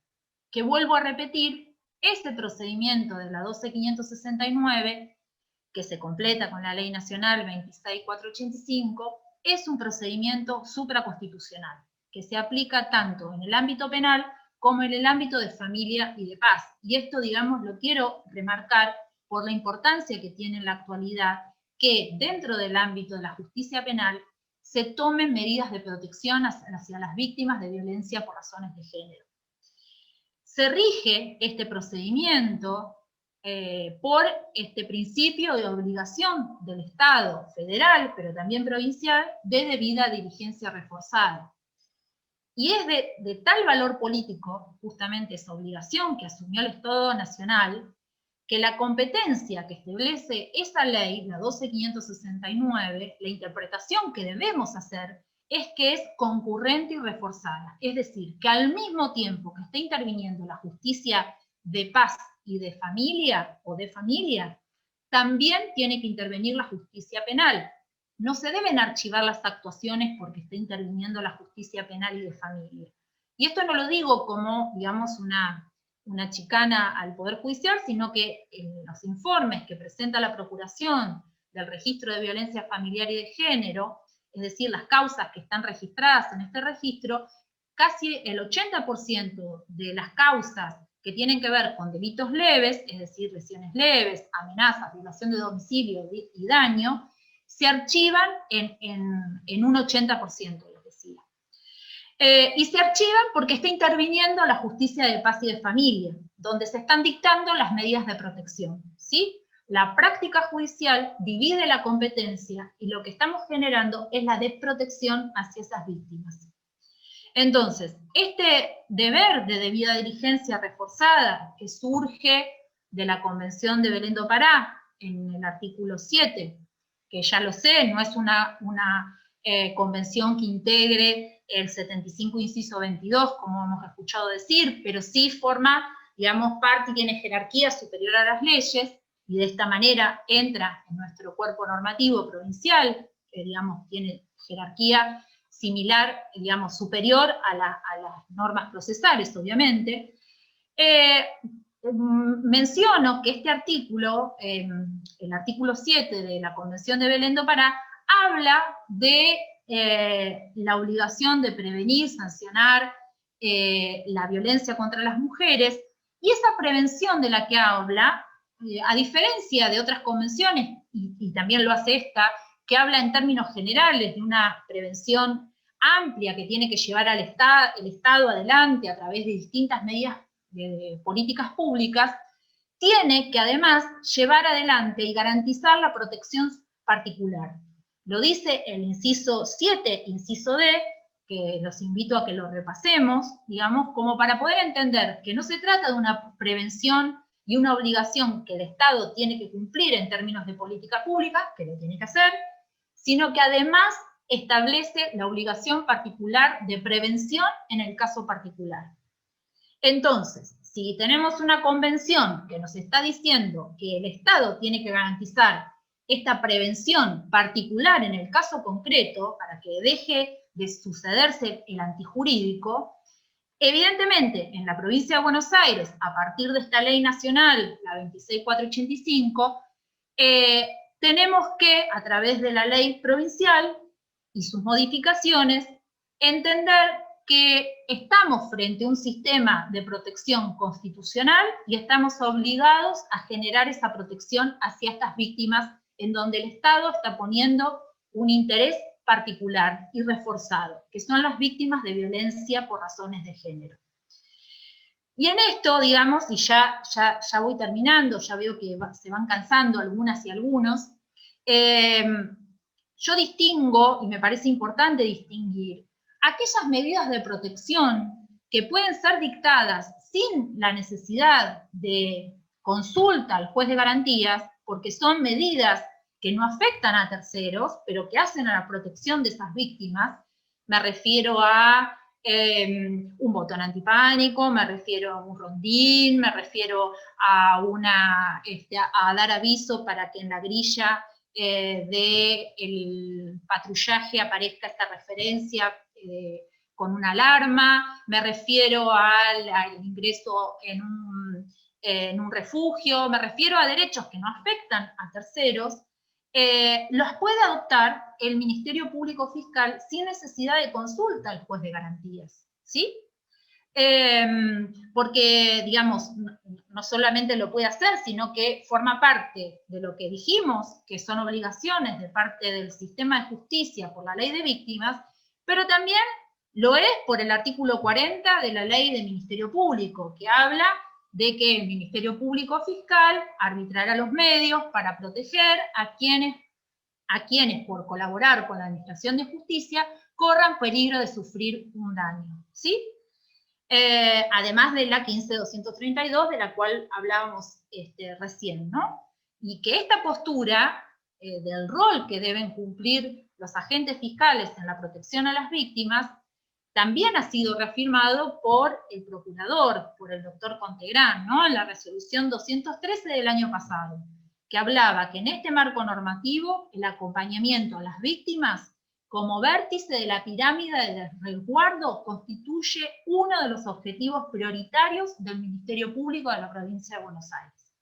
que vuelvo a repetir, ese procedimiento de la 12.569, que se completa con la Ley Nacional 26.485, es un procedimiento supraconstitucional, que se aplica tanto en el ámbito penal como en el ámbito de familia y de paz. Y esto, digamos, lo quiero remarcar por la importancia que tiene en la actualidad que dentro del ámbito de la justicia penal se tomen medidas de protección hacia las víctimas de violencia por razones de género. Se rige este procedimiento por este principio de obligación del Estado federal, pero también provincial, de debida diligencia reforzada. Y es de tal valor político, justamente esa obligación que asumió el Estado Nacional, que la competencia que establece esa ley, la 12.569, la interpretación que debemos hacer es que es concurrente y reforzada. Es decir, que al mismo tiempo que está interviniendo la justicia de paz y de familia, también tiene que intervenir la justicia penal. No se deben archivar las actuaciones porque está interviniendo la justicia penal y de familia. Y esto no lo digo como, digamos, una chicana al Poder Judicial, sino que en los informes que presenta la Procuración del Registro de Violencia Familiar y de Género, es decir, las causas que están registradas en este registro, casi el 80% de las causas que tienen que ver con delitos leves, es decir, lesiones leves, amenazas, violación de domicilio y daño, se archivan en un 80%. Y se archivan porque está interviniendo la justicia de paz y de familia, donde se están dictando las medidas de protección, ¿sí? La práctica judicial divide la competencia y lo que estamos generando es la desprotección hacia esas víctimas. Entonces, este deber de debida diligencia reforzada que surge de la Convención de Belén do Pará, en el artículo 7, que ya lo sé, no es una convención que integre el 75 inciso 22, como hemos escuchado decir, pero sí forma, digamos, parte y tiene jerarquía superior a las leyes, y de esta manera entra en nuestro cuerpo normativo provincial, que, digamos, tiene jerarquía similar, digamos, superior a las normas procesales, obviamente. Menciono que este artículo, el artículo 7 de la Convención de Belén do Pará, habla de la obligación de prevenir, sancionar la violencia contra las mujeres, y esa prevención de la que habla, a diferencia de otras convenciones, y también lo hace esta, que habla en términos generales de una prevención amplia que tiene que llevar el Estado adelante a través de distintas medidas de políticas públicas, tiene que además llevar adelante y garantizar la protección particular. Lo dice el inciso 7, inciso D, que los invito a que lo repasemos, digamos, como para poder entender que no se trata de una prevención y una obligación que el Estado tiene que cumplir en términos de política pública, que lo tiene que hacer, sino que además establece la obligación particular de prevención en el caso particular. Entonces, si tenemos una convención que nos está diciendo que el Estado tiene que garantizar esta prevención particular en el caso concreto, para que deje de sucederse el antijurídico, evidentemente en la provincia de Buenos Aires, a partir de esta ley nacional, la 26.485, tenemos que, a través de la ley provincial y sus modificaciones, entender que estamos frente a un sistema de protección constitucional y estamos obligados a generar esa protección hacia estas víctimas en donde el Estado está poniendo un interés particular y reforzado, que son las víctimas de violencia por razones de género. Y en esto, digamos, y ya voy terminando, ya veo que se van cansando algunas y algunos, yo distingo, y me parece importante distinguir, aquellas medidas de protección que pueden ser dictadas sin la necesidad de consulta al juez de garantías, porque son medidas que no afectan a terceros, pero que hacen a la protección de esas víctimas. Me refiero a un botón antipánico, me refiero a un rondín, me refiero a dar aviso para que en la grilla del patrullaje aparezca esta referencia con una alarma, me refiero al ingreso en un refugio, me refiero a derechos que no afectan a terceros, los puede adoptar el Ministerio Público Fiscal sin necesidad de consulta al juez de garantías, ¿sí? Porque, digamos, no solamente lo puede hacer, sino que forma parte de lo que dijimos, que son obligaciones de parte del sistema de justicia por la ley de víctimas, pero también lo es por el artículo 40 de la ley del Ministerio Público, que habla de que el Ministerio Público Fiscal arbitrará los medios para proteger a quienes por colaborar con la Administración de Justicia corran peligro de sufrir un daño, ¿sí? Además de la 15.232, de la cual hablábamos recién, ¿no? Y que esta postura del rol que deben cumplir los agentes fiscales en la protección a las víctimas también ha sido reafirmado por el procurador, por el doctor Contegrán, ¿no? En la resolución 213 del año pasado, que hablaba que en este marco normativo el acompañamiento a las víctimas como vértice de la pirámide de resguardo constituye uno de los objetivos prioritarios del Ministerio Público de la provincia de Buenos Aires.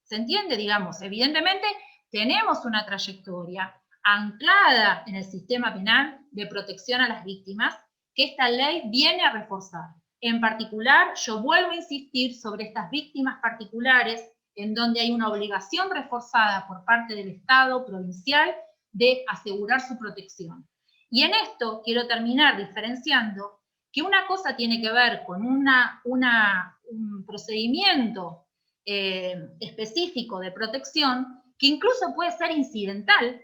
¿Se entiende? Digamos, evidentemente tenemos una trayectoria anclada en el sistema penal de protección a las víctimas que esta ley viene a reforzar. En particular, yo vuelvo a insistir sobre estas víctimas particulares en donde hay una obligación reforzada por parte del Estado provincial de asegurar su protección. Y en esto quiero terminar diferenciando que una cosa tiene que ver con un procedimiento específico de protección que incluso puede ser incidental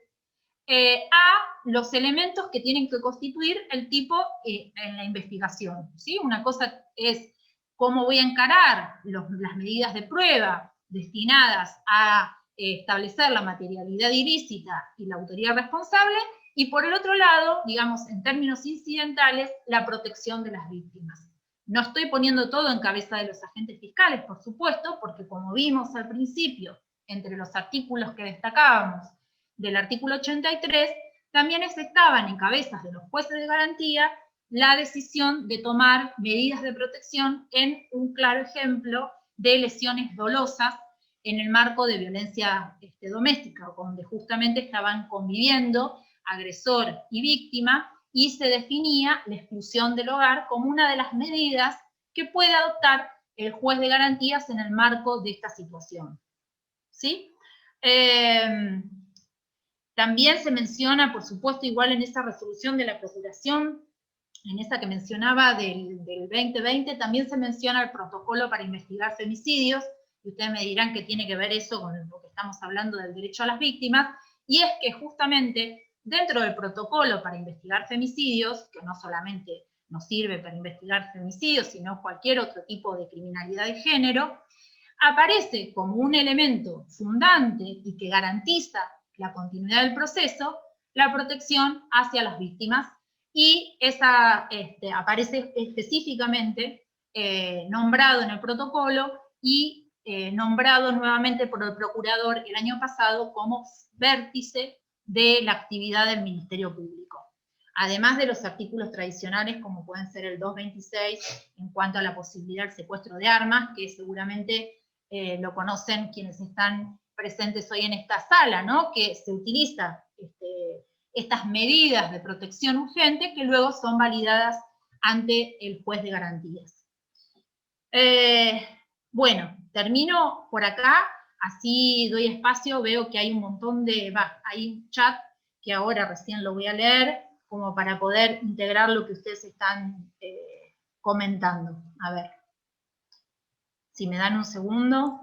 a los elementos que tienen que constituir el tipo en la investigación, ¿sí? Una cosa es cómo voy a encarar las medidas de prueba destinadas a establecer la materialidad ilícita y la autoría responsable, y por el otro lado, digamos, en términos incidentales, la protección de las víctimas. No estoy poniendo todo en cabeza de los agentes fiscales, por supuesto, porque como vimos al principio, entre los artículos que destacábamos del artículo 83, también estaban en cabezas de los jueces de garantía la decisión de tomar medidas de protección en un claro ejemplo de lesiones dolosas en el marco de violencia doméstica, donde justamente estaban conviviendo agresor y víctima, y se definía la exclusión del hogar como una de las medidas que puede adoptar el juez de garantías en el marco de esta situación, ¿sí? También se menciona, por supuesto, igual en esa resolución de la Procuración, en esa que mencionaba del 2020, también se menciona el protocolo para investigar femicidios, y ustedes me dirán qué tiene que ver eso con lo que estamos hablando del derecho a las víctimas, y es que justamente dentro del protocolo para investigar femicidios, que no solamente nos sirve para investigar femicidios, sino cualquier otro tipo de criminalidad de género, aparece como un elemento fundante y que garantiza la continuidad del proceso, la protección hacia las víctimas, y esa aparece específicamente nombrado en el protocolo y nombrado nuevamente por el procurador el año pasado como vértice de la actividad del Ministerio Público. Además de los artículos tradicionales como pueden ser el 226 en cuanto a la posibilidad del secuestro de armas, que seguramente lo conocen quienes están presentes hoy en esta sala, ¿no? Que se utilizan estas medidas de protección urgente que luego son validadas ante el juez de garantías. Bueno, termino por acá, así doy espacio, veo que hay un montón de, hay un chat que ahora recién lo voy a leer, como para poder integrar lo que ustedes están comentando. A ver, si me dan un segundo.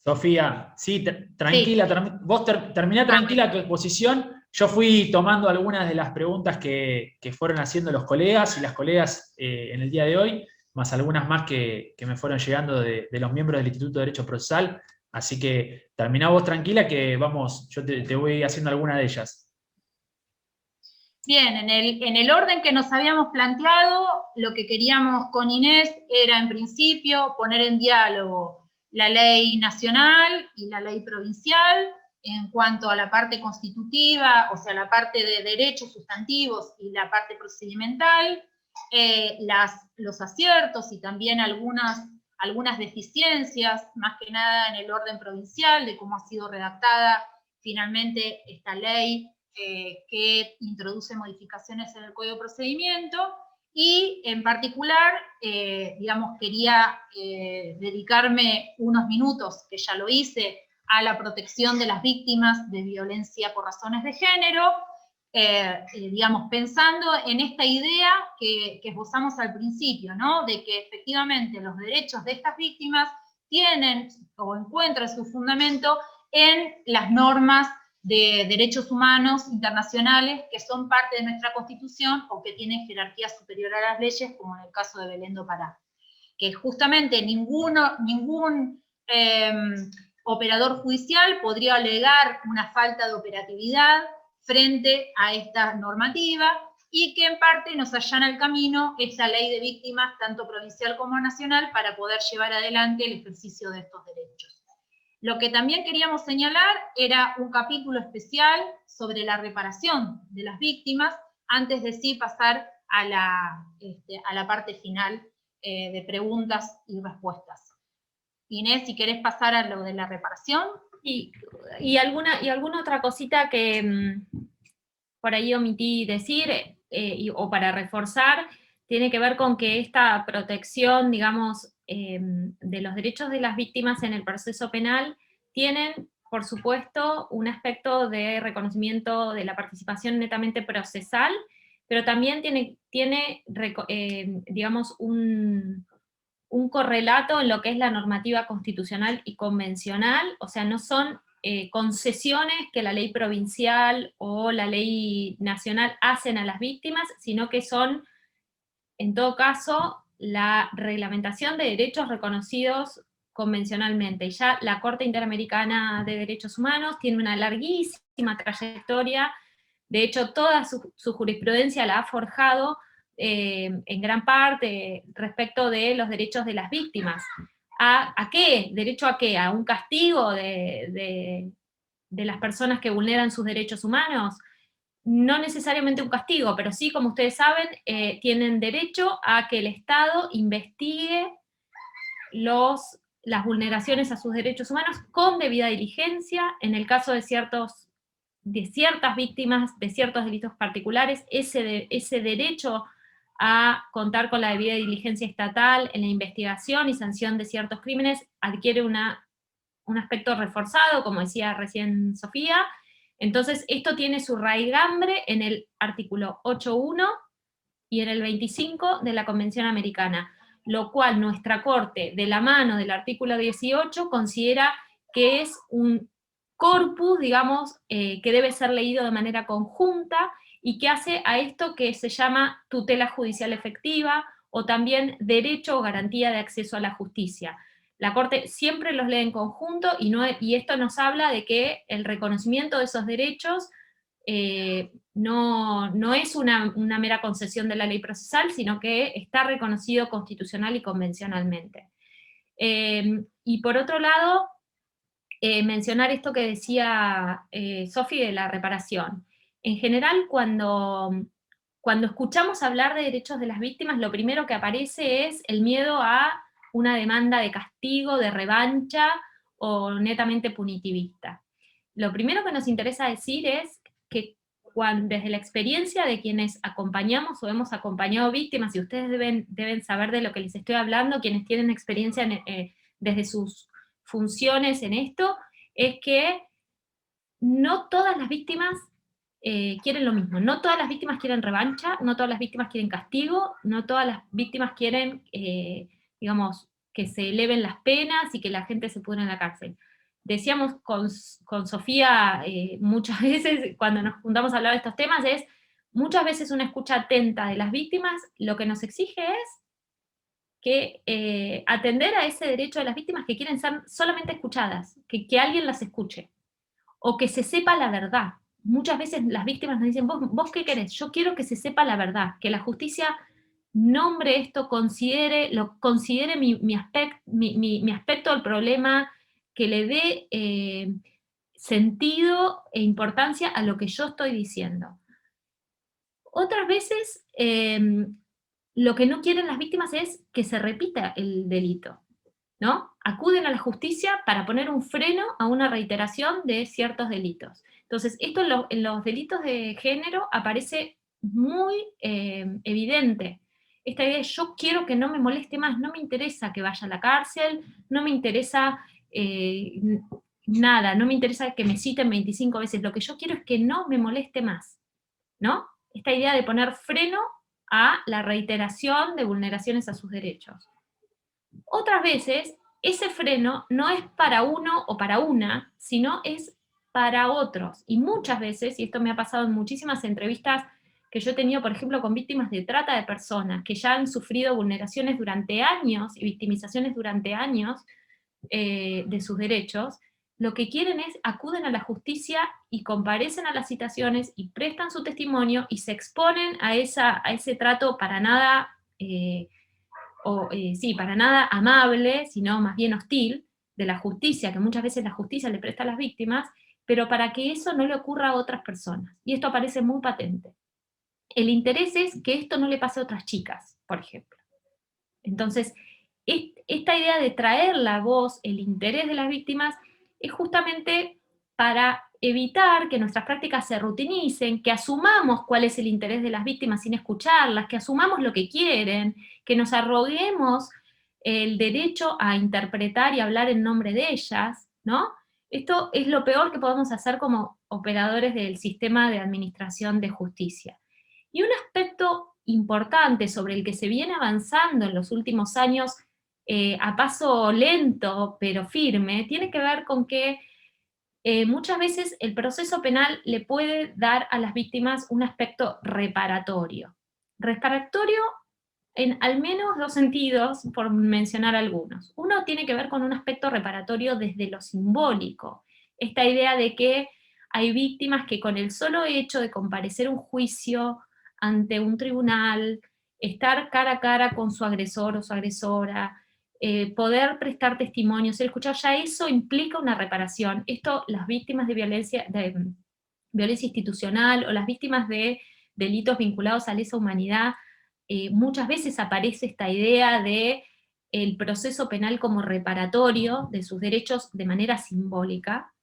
Sofía, sí, tranquila, Sí. vos terminá tranquila tu exposición. Yo fui tomando algunas de las preguntas que fueron haciendo los colegas y las colegas en el día de hoy, más algunas más que me fueron llegando de los miembros del Instituto de Derecho Procesal. Así que terminá vos tranquila que vamos, yo te voy haciendo alguna de ellas. Bien, en el orden que nos habíamos planteado, lo que queríamos con Inés era en principio poner en diálogo la ley nacional y la ley provincial en cuanto a la parte constitutiva, o sea, la parte de derechos sustantivos y la parte procedimental, los aciertos y también algunas deficiencias, más que nada en el orden provincial, de cómo ha sido redactada finalmente esta ley que introduce modificaciones en el Código de Procedimiento, y en particular, digamos, quería dedicarme unos minutos, que ya lo hice, a la protección de las víctimas de violencia por razones de género, digamos, pensando en esta idea que esbozamos al principio, ¿no? De que efectivamente los derechos de estas víctimas tienen o encuentran su fundamento en las normas de derechos humanos internacionales que son parte de nuestra Constitución o que tienen jerarquía superior a las leyes, como en el caso de Belén do Pará. Que justamente ningún operador judicial podría alegar una falta de operatividad frente a esta normativa y que en parte nos allana el camino esta ley de víctimas, tanto provincial como nacional, para poder llevar adelante el ejercicio de estos derechos. Lo que también queríamos señalar era un capítulo especial sobre la reparación de las víctimas, antes de sí pasar a la parte final de preguntas y respuestas. Inés, si querés pasar a lo de la reparación. Y alguna otra cosita que por ahí omití decir, o para reforzar, tiene que ver con que esta protección, digamos, de los derechos de las víctimas en el proceso penal tienen, por supuesto, un aspecto de reconocimiento de la participación netamente procesal, pero también tiene digamos, un correlato en lo que es la normativa constitucional y convencional, o sea, no son concesiones que la ley provincial o la ley nacional hacen a las víctimas, sino que son, en todo caso, la reglamentación de derechos reconocidos convencionalmente. Y ya la Corte Interamericana de Derechos Humanos tiene una larguísima trayectoria, de hecho toda su jurisprudencia la ha forjado en gran parte respecto de los derechos de las víctimas. ¿A qué? ¿Derecho a qué? ¿A un castigo de las personas que vulneran sus derechos humanos? No necesariamente un castigo, pero sí, como ustedes saben, tienen derecho a que el Estado investigue las vulneraciones a sus derechos humanos con debida diligencia. En el caso de ciertas víctimas de ciertos delitos particulares, ese derecho a contar con la debida diligencia estatal en la investigación y sanción de ciertos crímenes adquiere un aspecto reforzado, como decía recién Sofía. Entonces, esto tiene su raigambre en el artículo 8.1 y en el 25 de la Convención Americana, lo cual nuestra Corte, de la mano del artículo 18, considera que es un corpus, digamos, que debe ser leído de manera conjunta y que hace a esto que se llama tutela judicial efectiva o también derecho o garantía de acceso a la justicia. La Corte siempre los lee en conjunto y esto nos habla de que el reconocimiento de esos derechos no es una mera concesión de la ley procesal, sino que está reconocido constitucional y convencionalmente. Y por otro lado, mencionar esto que decía Sofi de la reparación. En general, cuando escuchamos hablar de derechos de las víctimas, lo primero que aparece es el miedo a una demanda de castigo, de revancha, o netamente punitivista. Lo primero que nos interesa decir es que desde la experiencia de quienes acompañamos o hemos acompañado víctimas, y ustedes deben saber de lo que les estoy hablando, quienes tienen experiencia desde sus funciones en esto, es que no todas las víctimas quieren lo mismo, no todas las víctimas quieren revancha, no todas las víctimas quieren castigo, no todas las víctimas quieren, digamos, que se eleven las penas y que la gente se pudra en la cárcel. Decíamos con Sofía muchas veces, cuando nos juntamos a hablar de estos temas, muchas veces una escucha atenta de las víctimas, lo que nos exige es que atender a ese derecho de las víctimas que quieren ser solamente escuchadas, que alguien las escuche, o que se sepa la verdad. Muchas veces las víctimas nos dicen, ¿vos qué querés? Yo quiero que se sepa la verdad, que la justicia nombre esto, considere mi aspecto del problema, que le dé sentido e importancia a lo que yo estoy diciendo. Otras veces, lo que no quieren las víctimas es que se repita el delito, ¿no? Acuden a la justicia para poner un freno a una reiteración de ciertos delitos. Entonces, esto en los delitos de género aparece muy evidente. Esta idea de yo quiero que no me moleste más, no me interesa que vaya a la cárcel, no me interesa nada, no me interesa que me citen 25 veces, lo que yo quiero es que no me moleste más, ¿no? Esta idea de poner freno a la reiteración de vulneraciones a sus derechos. Otras veces, ese freno no es para uno o para una, sino es para otros. Y muchas veces, y esto me ha pasado en muchísimas entrevistas que yo he tenido, por ejemplo, con víctimas de trata de personas, que ya han sufrido vulneraciones durante años y victimizaciones durante años de sus derechos, lo que quieren es acuden a la justicia y comparecen a las citaciones y prestan su testimonio y se exponen a ese trato para nada... para nada amable, sino más bien hostil, de la justicia, que muchas veces la justicia le presta a las víctimas, pero para que eso no le ocurra a otras personas. Y esto aparece muy patente. El interés es que esto no le pase a otras chicas, por ejemplo. Entonces, esta idea de traer la voz, el interés de las víctimas, es justamente para evitar que nuestras prácticas se rutinicen, que asumamos cuál es el interés de las víctimas sin escucharlas, que asumamos lo que quieren, que nos arroguemos el derecho a interpretar y hablar en nombre de ellas, ¿no? Esto es lo peor que podemos hacer como operadores del sistema de administración de justicia. Y un aspecto importante sobre el que se viene avanzando en los últimos años a paso lento pero firme, tiene que ver con que muchas veces el proceso penal le puede dar a las víctimas un aspecto reparatorio. Reparatorio en al menos dos sentidos, por mencionar algunos. Uno tiene que ver con un aspecto reparatorio desde lo simbólico. Esta idea de que hay víctimas que con el solo hecho de comparecer a un juicio ante un tribunal, estar cara a cara con su agresor o su agresora, poder prestar testimonio, ser escuchado, ya eso implica una reparación. Esto, las víctimas de violencia institucional o las víctimas de delitos vinculados a lesa humanidad, muchas veces aparece esta idea de el proceso penal como reparatorio de sus derechos de manera simbólica,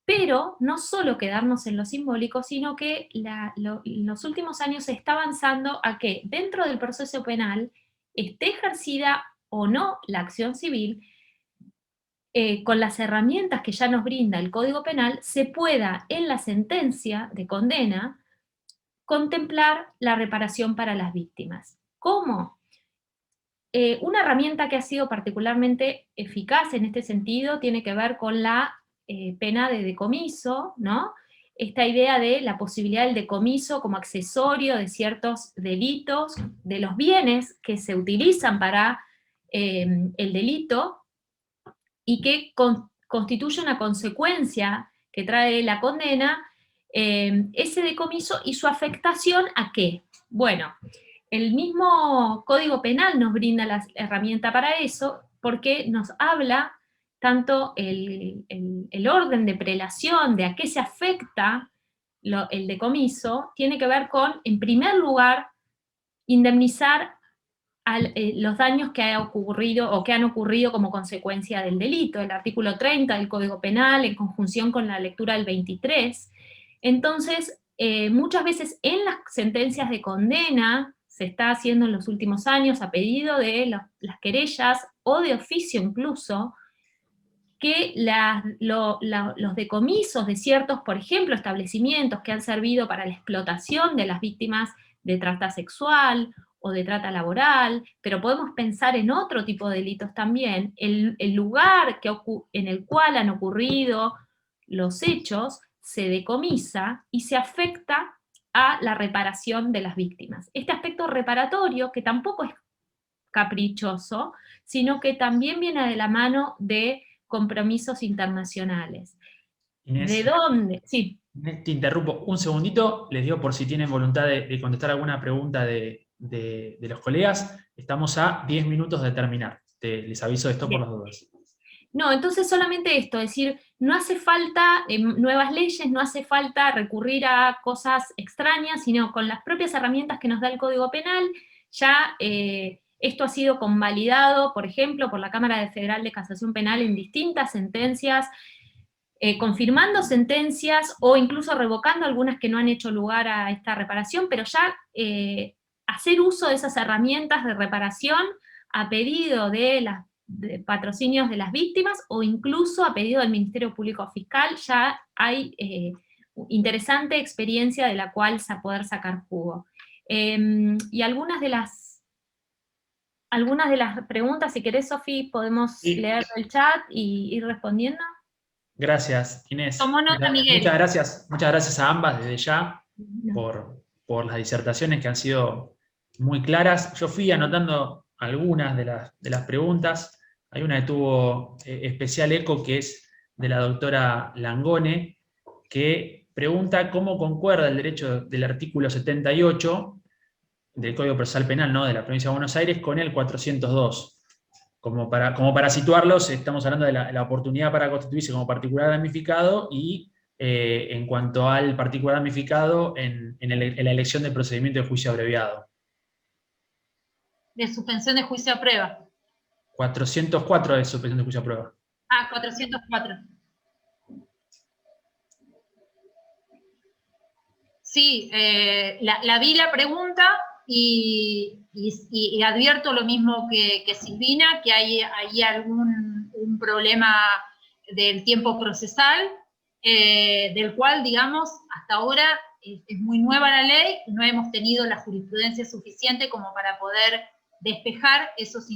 pero no solo quedarnos en lo simbólico, sino que en los últimos años se está avanzando a que dentro del proceso penal esté ejercida o no la acción civil, con las herramientas que ya nos brinda el Código Penal, se pueda en la sentencia de condena contemplar la reparación para las víctimas. ¿Cómo? Una herramienta que ha sido particularmente eficaz en este sentido tiene que ver con la pena de decomiso, ¿no? Esta idea de la posibilidad del decomiso como accesorio de ciertos delitos, de los bienes que se utilizan para el delito y que constituye una consecuencia que trae la condena, ese decomiso y su afectación ¿a qué? Bueno, el mismo Código Penal nos brinda la herramienta para eso, porque nos habla tanto el orden de prelación, de a qué se afecta el decomiso, tiene que ver con, en primer lugar, indemnizar los daños que ha ocurrido o que han ocurrido como consecuencia del delito, el artículo 30 del Código Penal, en conjunción con la lectura del 23. Entonces, muchas veces en las sentencias de condena, se está haciendo en los últimos años a pedido de las querellas, o de oficio incluso, que los decomisos de ciertos, por ejemplo, establecimientos que han servido para la explotación de las víctimas de trata sexual o de trata laboral, pero podemos pensar en otro tipo de delitos también, el lugar en el cual han ocurrido los hechos se decomisa y se afecta a la reparación de las víctimas. Este aspecto reparatorio, que tampoco es caprichoso, sino que también viene de la mano de compromisos internacionales. Inés, ¿de dónde? Sí. Te interrumpo un segundito, les digo por si tienen voluntad de contestar alguna pregunta de los colegas. Estamos a 10 minutos de terminar. Les aviso esto por las dudas. No, entonces solamente esto, es decir, no hace falta nuevas leyes, no hace falta recurrir a cosas extrañas, sino con las propias herramientas que nos da el Código Penal. Ya esto ha sido convalidado, por ejemplo, por la Cámara Federal de Casación Penal en distintas sentencias, confirmando sentencias o incluso revocando algunas que no han hecho lugar a esta reparación, pero ya hacer uso de esas herramientas de reparación a pedido de patrocinios de las víctimas o incluso a pedido del Ministerio Público Fiscal, ya hay interesante experiencia de la cual poder sacar jugo. Y algunas de las preguntas, si querés, Sofi, podemos leer el chat y ir respondiendo. Gracias, Inés. Tomó nota, Miguel. Muchas gracias a ambas desde ya por las disertaciones que han sido muy claras. Yo fui anotando algunas de las preguntas. Hay una que tuvo especial eco, que es de la doctora Langone, que pregunta cómo concuerda el derecho del artículo 78 del Código Procesal Penal, ¿no?, de la Provincia de Buenos Aires con el 402. Como para situarlos, estamos hablando de la oportunidad para constituirse como particular damnificado y en cuanto al particular damnificado en la elección del procedimiento de juicio abreviado. De suspensión de juicio a prueba. 404 de suspensión de juicio a prueba. Ah, 404. Sí, la vi la pregunta y advierto lo mismo que Silvina, que hay un problema del tiempo procesal, del cual, digamos, hasta ahora es muy nueva la ley, no hemos tenido la jurisprudencia suficiente como para poder despejar esas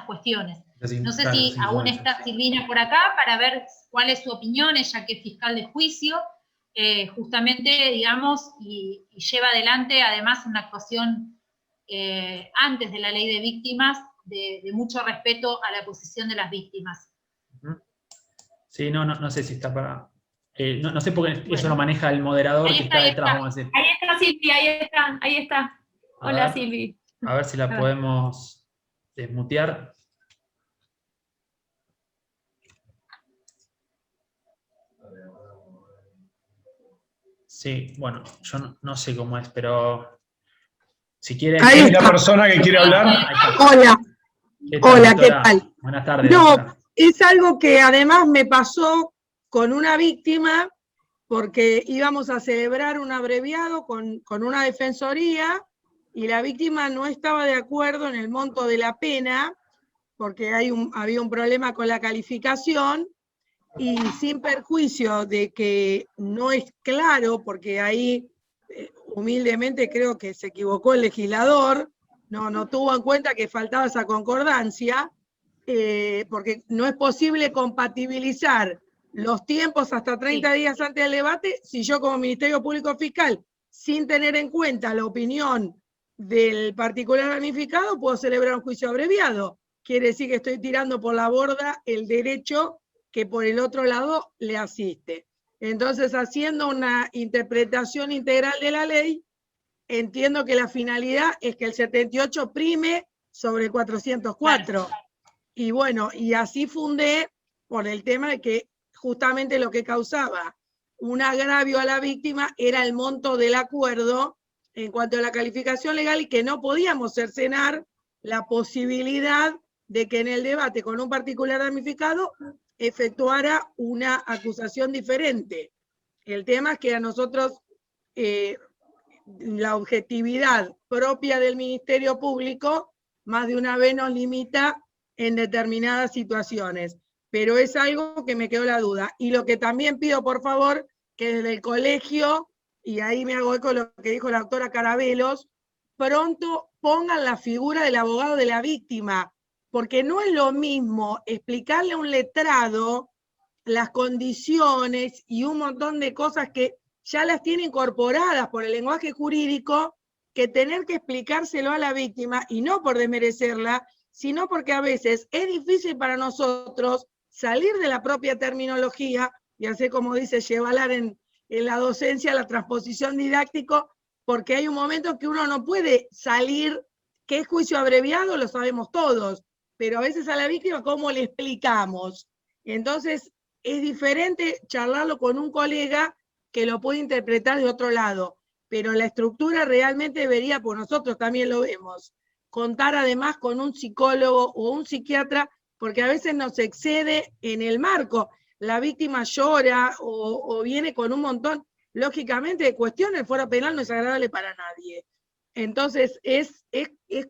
cuestiones. No sé si aún está Silvina por acá para ver cuál es su opinión, ella que es fiscal de juicio, justamente, digamos, y lleva adelante además una actuación antes de la ley de víctimas, de mucho respeto a la posición de las víctimas. Sí, no sé si está para... no sé por qué eso lo maneja el moderador que está detrás, vamos a decir. Ahí está Silvi, ahí está. Hola, Silvi. A ver si la podemos desmutear. Sí, bueno, yo no sé cómo es, pero si quieren... Ahí la persona que quiere hablar. Hola. Hola, ¿qué tal? Buenas tardes. No, doctora. es algo que además me pasó con una víctima, porque íbamos a celebrar un abreviado con una defensoría, y la víctima no estaba de acuerdo en el monto de la pena, porque había un problema con la calificación, y sin perjuicio de que no es claro, porque ahí humildemente creo que se equivocó el legislador, no tuvo en cuenta que faltaba esa concordancia, porque no es posible compatibilizar los tiempos hasta 30 días antes del debate si yo como Ministerio Público Fiscal, sin tener en cuenta la opinión del particular damnificado, puedo celebrar un juicio abreviado. Quiere decir que estoy tirando por la borda el derecho que por el otro lado le asiste. Entonces, haciendo una interpretación integral de la ley, entiendo que la finalidad es que el 78 prime sobre el 404. Y bueno, y así fundé por el tema de que justamente lo que causaba un agravio a la víctima era el monto del acuerdo en cuanto a la calificación legal y que no podíamos cercenar la posibilidad de que en el debate con un particular damnificado efectuara una acusación diferente. El tema es que a nosotros la objetividad propia del Ministerio Público más de una vez nos limita en determinadas situaciones, pero es algo que me quedó la duda. Y lo que también pido, por favor, que desde el colegio, y ahí me hago eco de lo que dijo la doctora Carabelos, pronto pongan la figura del abogado de la víctima, porque no es lo mismo explicarle a un letrado las condiciones y un montón de cosas que ya las tiene incorporadas por el lenguaje jurídico, que tener que explicárselo a la víctima, y no por desmerecerla, sino porque a veces es difícil para nosotros salir de la propia terminología y hacer, como dice Chevalar en la docencia, la transposición didáctico, porque hay un momento que uno no puede salir, que es juicio abreviado, lo sabemos todos, pero a veces a la víctima, ¿cómo le explicamos? Entonces, es diferente charlarlo con un colega que lo puede interpretar de otro lado, pero la estructura realmente debería, pues nosotros también lo vemos, contar además con un psicólogo o un psiquiatra, porque a veces nos excede en el marco. La víctima llora o viene con un montón, lógicamente, de cuestiones. El fuero penal no es agradable para nadie. Entonces es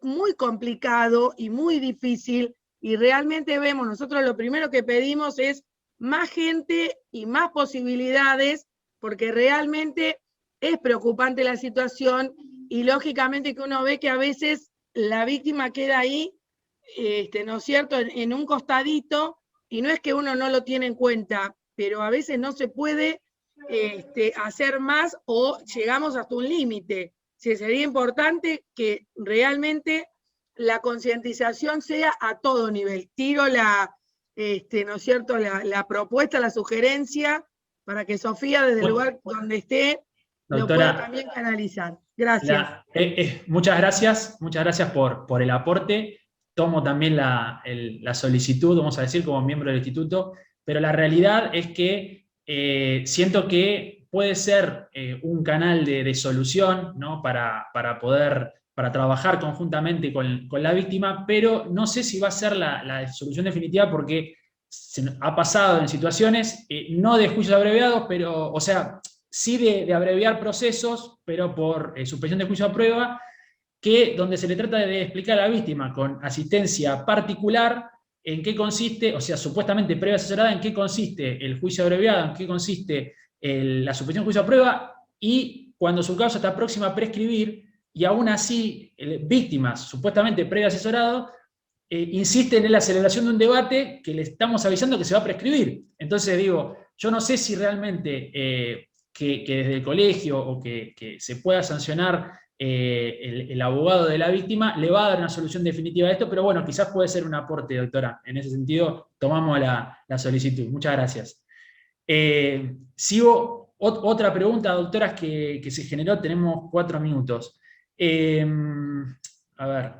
muy complicado y muy difícil, y realmente vemos, nosotros lo primero que pedimos es más gente y más posibilidades, porque realmente es preocupante la situación, y lógicamente que uno ve que a veces la víctima queda ahí, ¿no es cierto?, en un costadito, y no es que uno no lo tiene en cuenta, pero a veces no se puede hacer más, o llegamos hasta un límite. Sí, sería importante que realmente la concientización sea a todo nivel. Tiro ¿no es cierto?, la propuesta, la sugerencia, para que Sofía, desde el lugar donde esté, doctora, lo pueda también canalizar. Gracias. Muchas gracias por el aporte. Tomo también la solicitud, vamos a decir, como miembro del instituto, pero la realidad es que siento que puede ser un canal de solución, ¿no?, para trabajar conjuntamente con la víctima, pero no sé si va a ser la solución definitiva, porque ha pasado en situaciones, no de juicios abreviados, pero, o sea, sí de abreviar procesos, pero por suspensión de juicio a prueba, donde se le trata de explicar a la víctima con asistencia particular en qué consiste, o sea, supuestamente previa asesorada, en qué consiste el juicio abreviado, en qué consiste la suspensión de juicio a prueba, y cuando su causa está próxima a prescribir, y aún así víctimas supuestamente previa asesorado insisten en la celebración de un debate que le estamos avisando que se va a prescribir. Entonces digo, yo no sé si realmente que desde el colegio o que se pueda sancionar el abogado de la víctima le va a dar una solución definitiva a esto, pero bueno, quizás puede ser un aporte, doctora. En ese sentido, tomamos la solicitud. Muchas gracias. Sigo, otra pregunta, doctoras, que se generó, tenemos 4 minutos. A ver.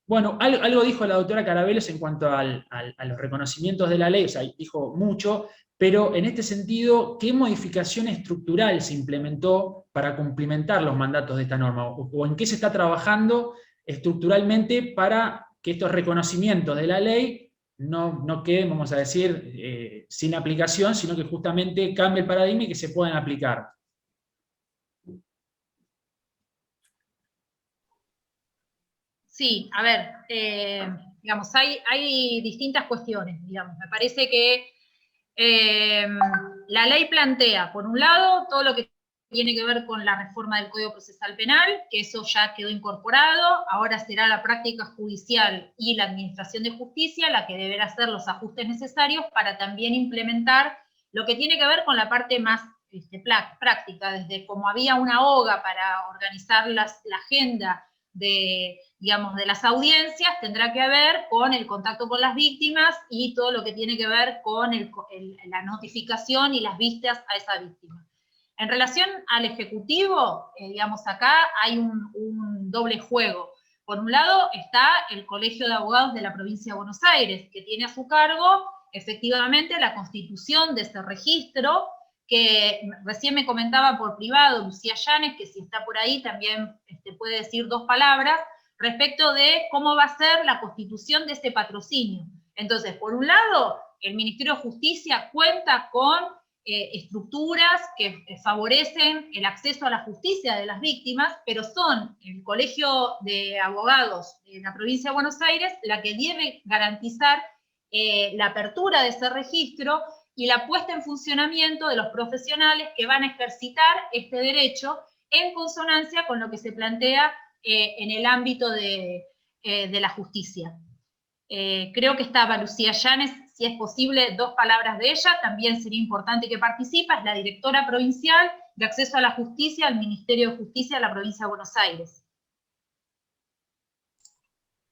Bueno, algo dijo la doctora Carabelos en cuanto a los reconocimientos de la ley, o sea, dijo mucho, pero en este sentido, ¿qué modificación estructural se implementó para cumplimentar los mandatos de esta norma? ¿O en qué se está trabajando estructuralmente para que estos reconocimientos de la ley no queden, vamos a decir, sin aplicación, sino que justamente cambie el paradigma y que se puedan aplicar? Sí, a ver, digamos, hay distintas cuestiones, digamos. Me parece que la ley plantea, por un lado, todo lo que tiene que ver con la reforma del Código Procesal Penal, que eso ya quedó incorporado, ahora será la práctica judicial y la Administración de Justicia la que deberá hacer los ajustes necesarios para también implementar lo que tiene que ver con la parte más práctica, desde como había una OGA para organizar la agenda de las audiencias, tendrá que ver con el contacto con las víctimas y todo lo que tiene que ver con la notificación y las vistas a esa víctima. En relación al Ejecutivo, acá hay un doble juego. Por un lado está el Colegio de Abogados de la Provincia de Buenos Aires, que tiene a su cargo efectivamente la constitución de ese registro, que recién me comentaba por privado Lucía Llanes, que si está por ahí también puede decir 2 palabras, respecto de cómo va a ser la constitución de este patrocinio. Entonces, por un lado, el Ministerio de Justicia cuenta con estructuras que favorecen el acceso a la justicia de las víctimas, pero son el Colegio de Abogados de la Provincia de Buenos Aires la que debe garantizar la apertura de ese registro y la puesta en funcionamiento de los profesionales que van a ejercitar este derecho en consonancia con lo que se plantea en el ámbito de la justicia. Creo que estaba Lucía Llanes, si es posible, 2 palabras de ella, también sería importante que participe, es la directora provincial de acceso a la justicia del Ministerio de Justicia de la Provincia de Buenos Aires.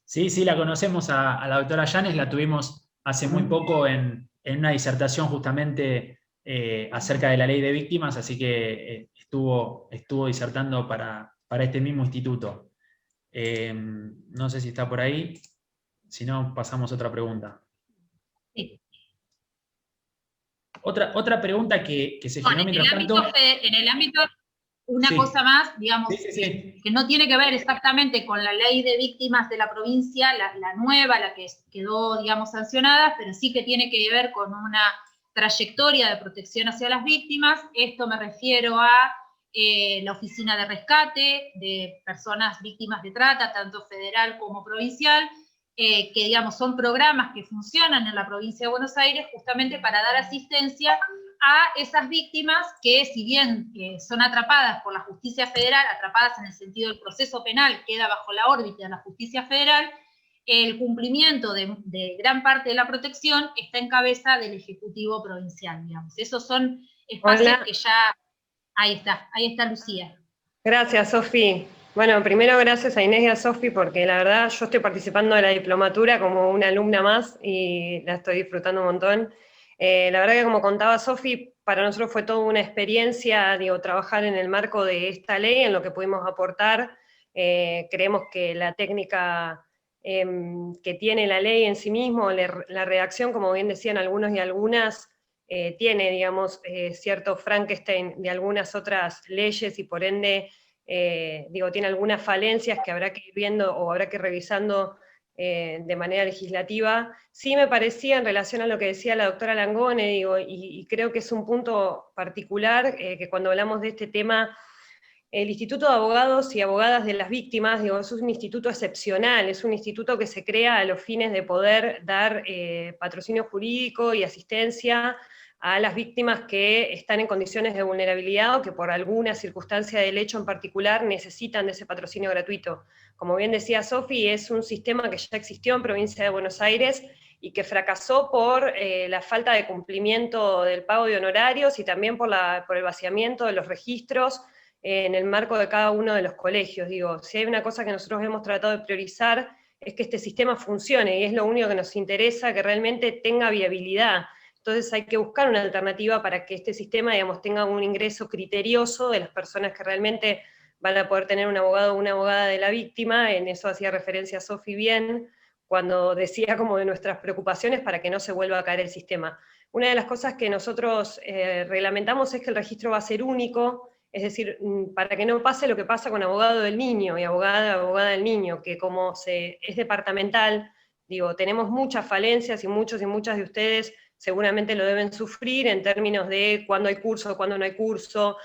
Sí, sí, la conocemos a la doctora Llanes, la tuvimos hace muy poco en una disertación justamente acerca de la ley de víctimas, así que estuvo disertando para este mismo instituto. No sé si está por ahí, si no, pasamos a otra pregunta. Sí. Otra pregunta que se generó mientras tanto... En el ámbito, una cosa más, digamos, que no tiene que ver exactamente con la ley de víctimas de la provincia, la nueva, la que quedó, digamos, sancionada, pero sí que tiene que ver con una trayectoria de protección hacia las víctimas. Esto me refiero a la oficina de rescate de personas víctimas de trata, tanto federal como provincial, que digamos son programas que funcionan en la provincia de Buenos Aires justamente para dar asistencia a esas víctimas que, si bien son atrapadas por la justicia federal, atrapadas en el sentido del proceso penal, queda bajo la órbita de la justicia federal, el cumplimiento de gran parte de la protección está en cabeza del Ejecutivo Provincial, digamos. Esos son espacios que ya... Ahí está Lucía. Gracias, Sofi. Bueno, primero gracias a Inés y a Sofi, porque la verdad yo estoy participando de la diplomatura como una alumna más y la estoy disfrutando un montón. La verdad que como contaba Sofi, para nosotros fue toda una experiencia, digo, trabajar en el marco de esta ley, en lo que pudimos aportar. Creemos que la técnica que tiene la ley en sí mismo, la redacción, como bien decían algunos y algunas, tiene, digamos, cierto Frankenstein de algunas otras leyes y por ende, digo, tiene algunas falencias que habrá que ir viendo o habrá que ir revisando de manera legislativa. Sí me parecía, en relación a lo que decía la doctora Langone, digo, y creo que es un punto particular, que cuando hablamos de este tema, el Instituto de Abogados y Abogadas de las Víctimas, digo, es un instituto excepcional, es un instituto que se crea a los fines de poder dar patrocinio jurídico y asistencia a las víctimas que están en condiciones de vulnerabilidad o que por alguna circunstancia del hecho en particular necesitan de ese patrocinio gratuito. Como bien decía Sofi, es un sistema que ya existió en Provincia de Buenos Aires y que fracasó por la falta de cumplimiento del pago de honorarios y también por el vaciamiento de los registros en el marco de cada uno de los colegios. Digo, si hay una cosa que nosotros hemos tratado de priorizar es que este sistema funcione, y es lo único que nos interesa, que realmente tenga viabilidad. Entonces hay que buscar una alternativa para que este sistema, digamos, tenga un ingreso criterioso de las personas que realmente van a poder tener un abogado o una abogada de la víctima. En eso hacía referencia Sofi bien, cuando decía como de nuestras preocupaciones para que no se vuelva a caer el sistema. Una de las cosas que nosotros reglamentamos es que el registro va a ser único, es decir, para que no pase lo que pasa con abogado del niño y abogada del niño, que como es departamental, digo, tenemos muchas falencias y muchos y muchas de ustedes seguramente lo deben sufrir en términos de cuándo hay curso, cuándo no hay curso,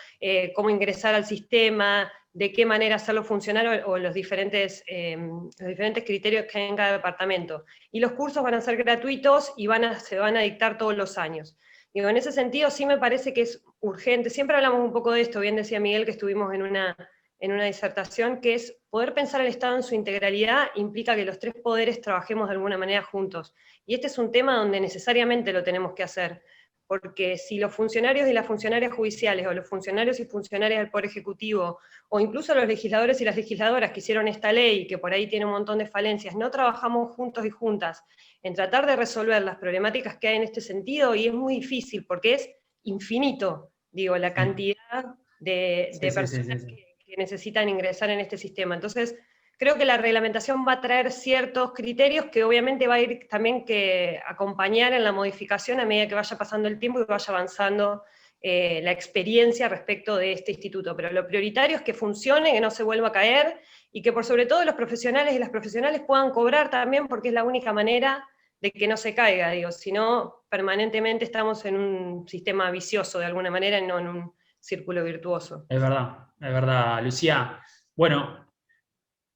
cómo ingresar al sistema, de qué manera hacerlo funcionar o los diferentes criterios que hay en cada departamento. Y los cursos van a ser gratuitos y se van a dictar todos los años. Digo, en ese sentido sí me parece que es urgente, siempre hablamos un poco de esto, bien decía Miguel que estuvimos en una disertación, que es poder pensar el Estado en su integralidad implica que los 3 poderes trabajemos de alguna manera juntos. Y este es un tema donde necesariamente lo tenemos que hacer, porque si los funcionarios y las funcionarias judiciales, o los funcionarios y funcionarias del Poder Ejecutivo, o incluso los legisladores y las legisladoras que hicieron esta ley, que por ahí tiene un montón de falencias, no trabajamos juntos y juntas en tratar de resolver las problemáticas que hay en este sentido, y es muy difícil, porque es infinito, digo, la cantidad de personas que necesitan ingresar en este sistema. Entonces, creo que la reglamentación va a traer ciertos criterios que obviamente va a ir también que acompañar en la modificación a medida que vaya pasando el tiempo y vaya avanzando la experiencia respecto de este instituto, pero lo prioritario es que funcione, que no se vuelva a caer, y que por sobre todo los profesionales y las profesionales puedan cobrar también, porque es la única manera de que no se caiga, digo, si no, permanentemente estamos en un sistema vicioso de alguna manera, y no en un círculo virtuoso. Es verdad, Lucía. Bueno,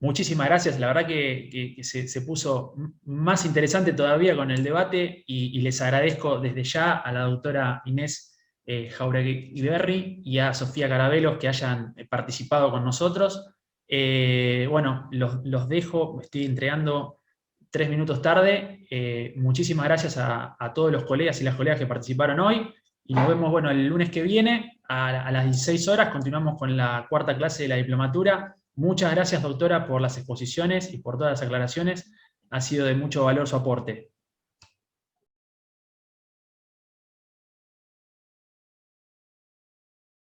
muchísimas gracias, la verdad que se puso más interesante todavía con el debate, y les agradezco desde ya a la doctora Inés Jauregui y a Sofía Carabelos que hayan participado con nosotros. Bueno, los dejo, me estoy entregando 3 minutos tarde. Muchísimas gracias a todos los colegas y las colegas que participaron hoy, y nos vemos, bueno, el lunes que viene a las 16 horas, continuamos con la 4ª clase de la diplomatura. Muchas gracias, doctora, por las exposiciones y por todas las aclaraciones, ha sido de mucho valor su aporte.